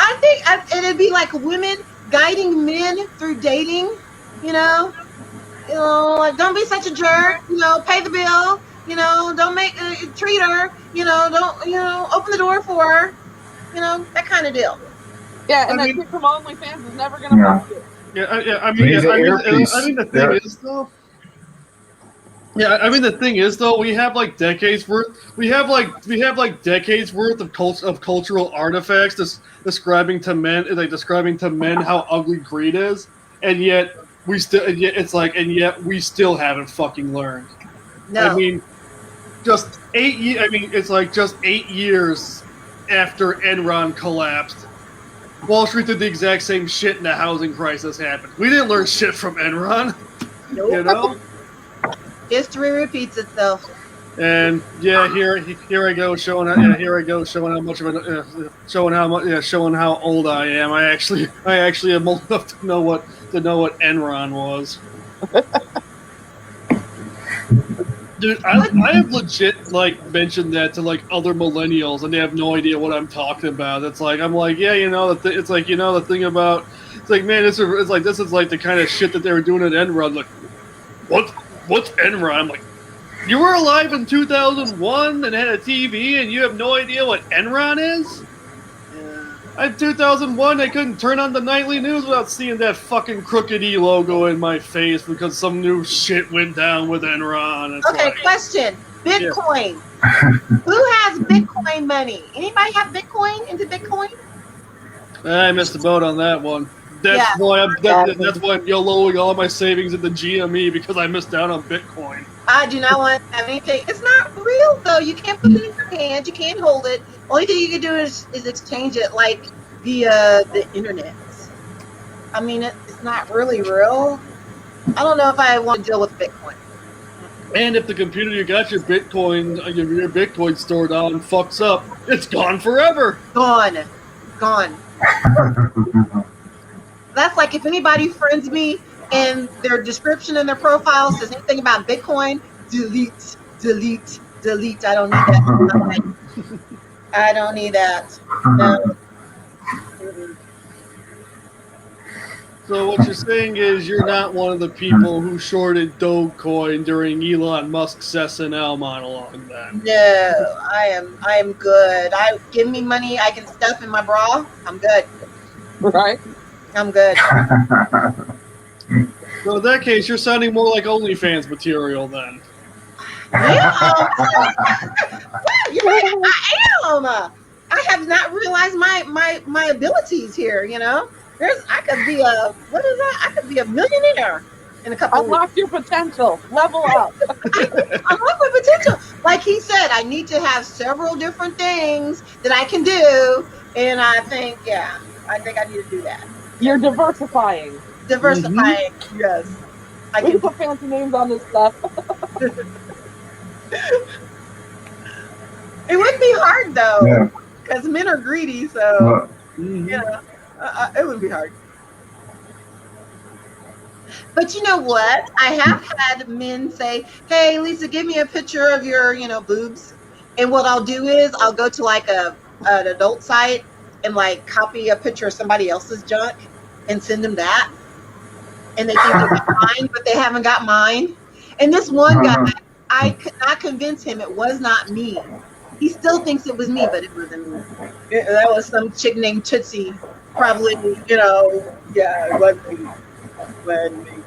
I think it'd be like women guiding men through dating, like don't be such a jerk, pay the bill, don't treat her, don't open the door for her, that kind of deal. Yeah, and that kid from OnlyFans is never gonna fuck you. I mean the thing is though, we have decades worth. We have decades worth of cultural artifacts describing to men how ugly greed is, and yet we still haven't fucking learned. No. I mean, just 8 years. I mean, it's just 8 years after Enron collapsed. Wall Street did the exact same shit, and the housing crisis happened. We didn't learn shit from Enron. Nope. History repeats itself. And here I go showing how much of showing how old I am. I actually am old enough to know what Enron was. Dude, I have legit mentioned that to other millennials, and they have no idea what I'm talking about. It's like I'm like, yeah, the thing about man, this is the kind of shit that they were doing at Enron. Like, what's Enron? I'm like, you were alive in 2001 and had a TV, and you have no idea what Enron is? Yeah. In 2001, I couldn't turn on the nightly news without seeing that fucking crooked E logo in my face because some new shit went down with Enron. Question. Bitcoin. Yeah. Who has Bitcoin money? Anybody have Bitcoin into Bitcoin? I missed the boat on that one. That's why I'm YOLOing all my savings into GME because I missed out on Bitcoin. I do not want to have anything. It's not real though. You can't put it in your hand. You can't hold it. Only thing you can do is exchange it via the internet. I mean, it's not really real. I don't know if I want to deal with Bitcoin. And if the computer you got your Bitcoin stored on fucks up, it's gone forever. Gone. That's like if anybody friends me and their description in their profile says anything about Bitcoin, delete. delete. I don't need that. I don't need that. No. So what you're saying is you're not one of the people who shorted Dogecoin during Elon Musk's SNL monologue, then? No, I am good. Give me money I can stuff in my bra. I'm good. Right? I'm good. So in that case, you're sounding more like OnlyFans material then. Yeah. You're right. I am. I have not realized my abilities here. You know, I could be a I could be a millionaire in a couple. Unlock your potential. Level up. Unlock my potential. Like he said, I need to have several different things that I can do, and I think I need to do that. You're diversifying. Diversifying, yes. I can put fancy names on this stuff. It would be hard though, because men are greedy. So it would be hard. But you know what? I have had men say, "Hey, Lisa, give me a picture of your, boobs." And what I'll do is I'll go to like an adult site and like copy a picture of somebody else's junk and send them that. And they think they got mine, but they haven't got mine. And this one guy, I could not convince him it was not me. He still thinks it was me, but it wasn't me. That was some chick named Tootsie. Probably, it wasn't me.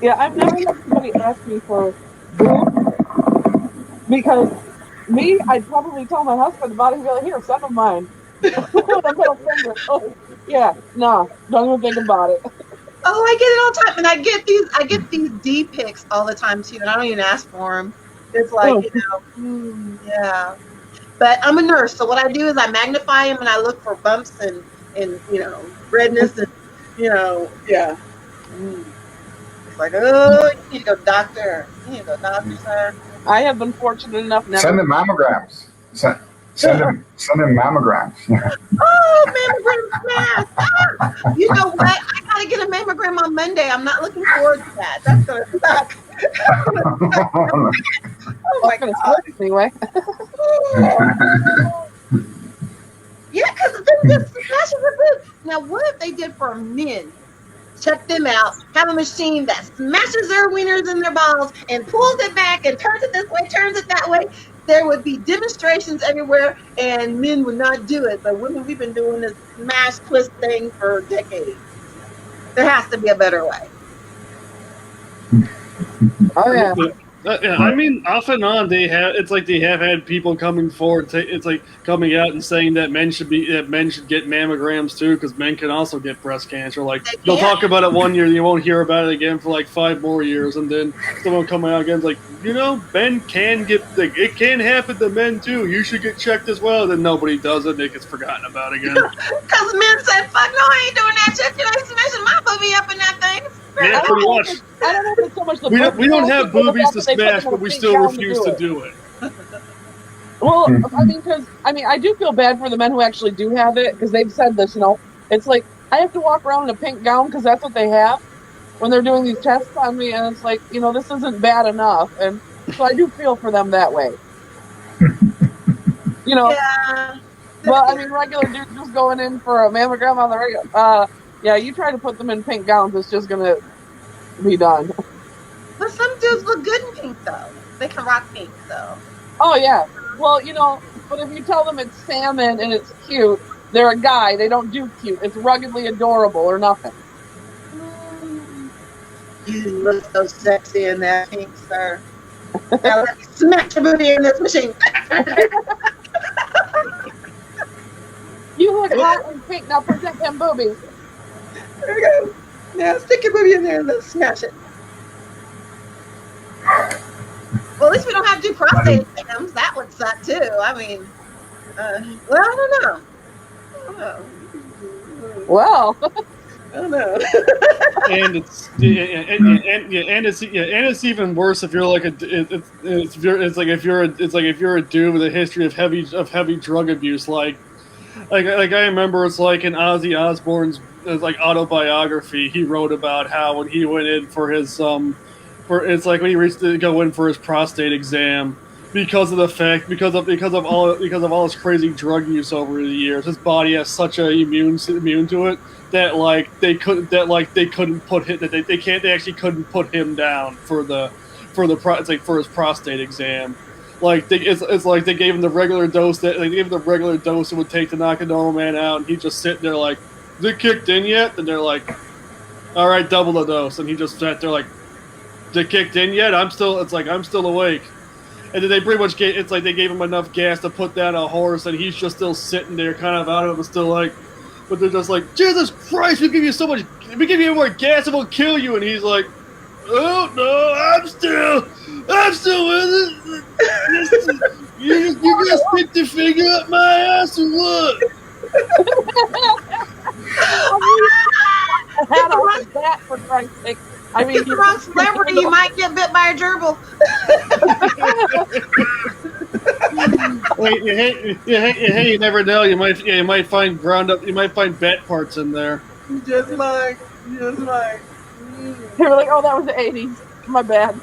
Yeah, I've never had somebody ask me for boobs because I'd probably tell my husband about it and be like, "Here, send him mine." No, don't even think about it. Oh, I get it all the time, and I get these D pics all the time too, and I don't even ask for them. It's like But I'm a nurse, so what I do is I magnify them and I look for bumps and redness and It's like, oh, you need to go doctor. You need to go doctor, sir. I have been fortunate enough now. Send them mammograms. Send them mammograms. Oh, mammogram smash! You know what? I gotta get a mammogram on Monday. I'm not looking forward to that. That's gonna suck. Oh my god! Anyway. Yeah, because then just smashes the boot. Now, what if they did for men? Check them out. Have a machine that smashes their wieners in their balls and pulls it back and turns it this way, turns it that way. There would be demonstrations everywhere, and men would not do it. But women, we've been doing this smash twist thing for decades. There has to be a better way. Oh yeah. I mean, off and on, they have had people coming forward. It's like coming out and saying that men should get mammograms too, because men can also get breast cancer. Like they'll talk about it 1 year, you won't hear about it again for like 5 more years, and then someone coming out again like, men can get it can happen to men too. You should get checked as well. Then nobody does it. It gets forgotten about again. Because men said, "Fuck no, I ain't doing that shit. You ain't smashing my boobie up in that thing." Yeah, pretty much. I don't know if it's so much the we don't have boobies to smash, but we still refuse to do it. Well, I do feel bad for the men who actually do have it, because they've said this, it's like, I have to walk around in a pink gown because that's what they have when they're doing these tests on me, and it's like, this isn't bad enough, and so I do feel for them that way. Yeah. Well, regular dudes just going in for a mammogram on the regular, you try to put them in pink gowns, it's just gonna be done. But some dudes look good in pink, though. They can rock pink, though. Oh, yeah. Well, but if you tell them it's salmon and it's cute, they're a guy. They don't do cute. It's ruggedly adorable or nothing. You look so sexy in that pink, sir. Now let me smack your booty in this machine. You look hot and pink. Now present them boobies. There you go. Now stick your booby in there and let's smash it. Well, at least we don't have to do prostate exams. That would suck too. I don't know. Well, I don't know. And it's even worse if you're like if you're a dude with a history of heavy drug abuse. Like I remember it's like in Ozzy Osbourne's autobiography, he wrote about how when he went in for his when he reached to go in for his prostate exam, because of the fact because of all his crazy drug use over the years. His body has such a immune to it that they actually couldn't put him down for his prostate exam. It's like they gave him the regular dose it would take to knock a normal man out, and he's just sitting there like, is it kicked in yet? And they're like, all right, double the dose, and he just sat there like, is it kicked in yet? I'm still awake. And then they pretty much they gave him enough gas to put down a horse, and he's just still sitting there, kind of out of it, but still like, but they're just like, Jesus Christ, we give you more gas, and we'll kill you. And he's like, oh no, I'm still with it. You gonna stick the finger up my ass or what? Had on that for Christ's sake. I mean, if you're wrong celebrity, you might get bit by a gerbil. Hey, you never know. You might find bat parts in there. Just like. They were like, oh, that was the 80s. My bad.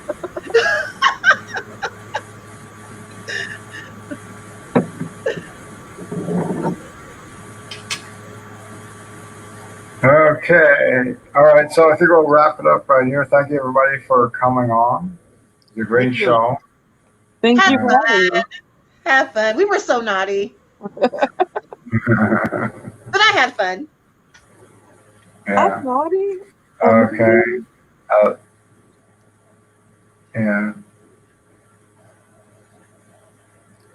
Okay. All right. So I think we'll wrap it up right here. Thank you, everybody, for coming on. It was a great show. Thank you for having me. Have fun. We were so naughty. But I had fun. Yeah. I'm naughty? Okay. Yeah.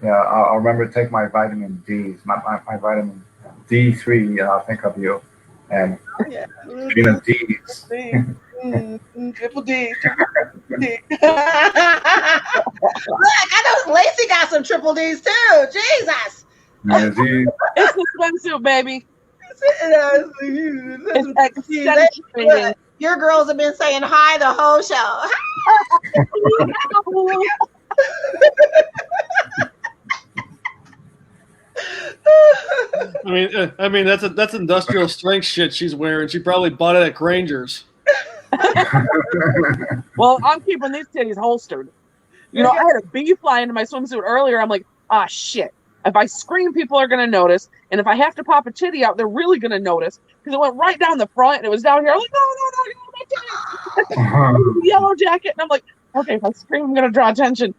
Yeah. I'll remember to take my vitamin D's. My vitamin D3. I'll think of you. And vitamin D's. Triple D. Look, I know Lacey got some triple D's too. Jesus. Yeah, D. It's the swimsuit, baby. It's accentuating. Your girls have been saying hi the whole show. I mean that's industrial strength shit she's wearing. She probably bought it at Granger's. Well, I'm keeping these titties holstered. You know, I had a bee fly into my swimsuit earlier. I'm like, shit. If I scream, people are going to notice. And if I have to pop a titty out, they're really going to notice. Because it went right down the front and it was down here. I'm like, no, my titty. Yellow jacket. And I'm like, okay, if I scream, I'm going to draw attention.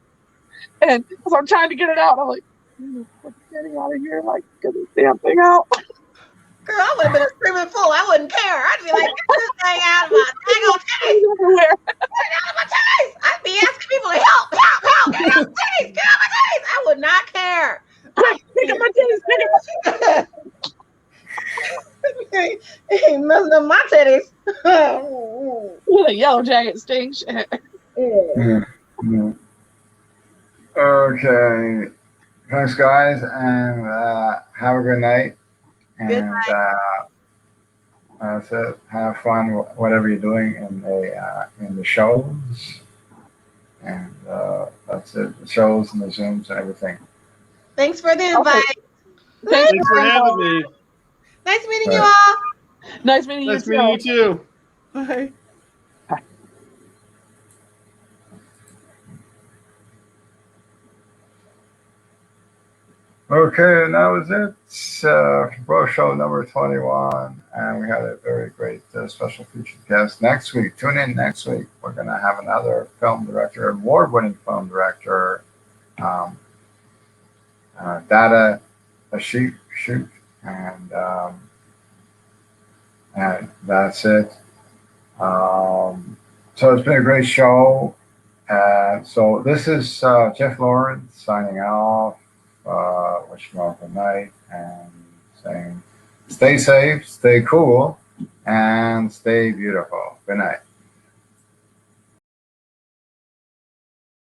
And so I'm trying to get it out. I'm like, put the titty out of here. Like, get this damn thing out. Girl, I would have been a screaming fool. I wouldn't care. I'd be like, get this thing out of my titties. Everywhere. Get it out of my titties. I'd be asking people to help. Get out my titties. Get out my titties. I would not care. Pick up my titties. Ain't messing up my titties. With a yellow jacket stinks. Okay. Thanks, guys, and have a good night. And that's it. Have fun, whatever you're doing in the shows, and that's it. The shows and the Zooms and everything. Thanks for the invite. Thanks for having me. Nice meeting you all. Nice meeting you too. Meeting you too. Bye. Okay, and that was it. Bro Show number 21, and we had a very great special featured guest next week. Tune in next week. We're going to have another film director, award-winning film director, Data Shoot, and that's it. So it's been a great show. So this is Jeff Lawrence signing off. Wishing you all good night and saying stay safe, stay cool, and stay beautiful. Good night.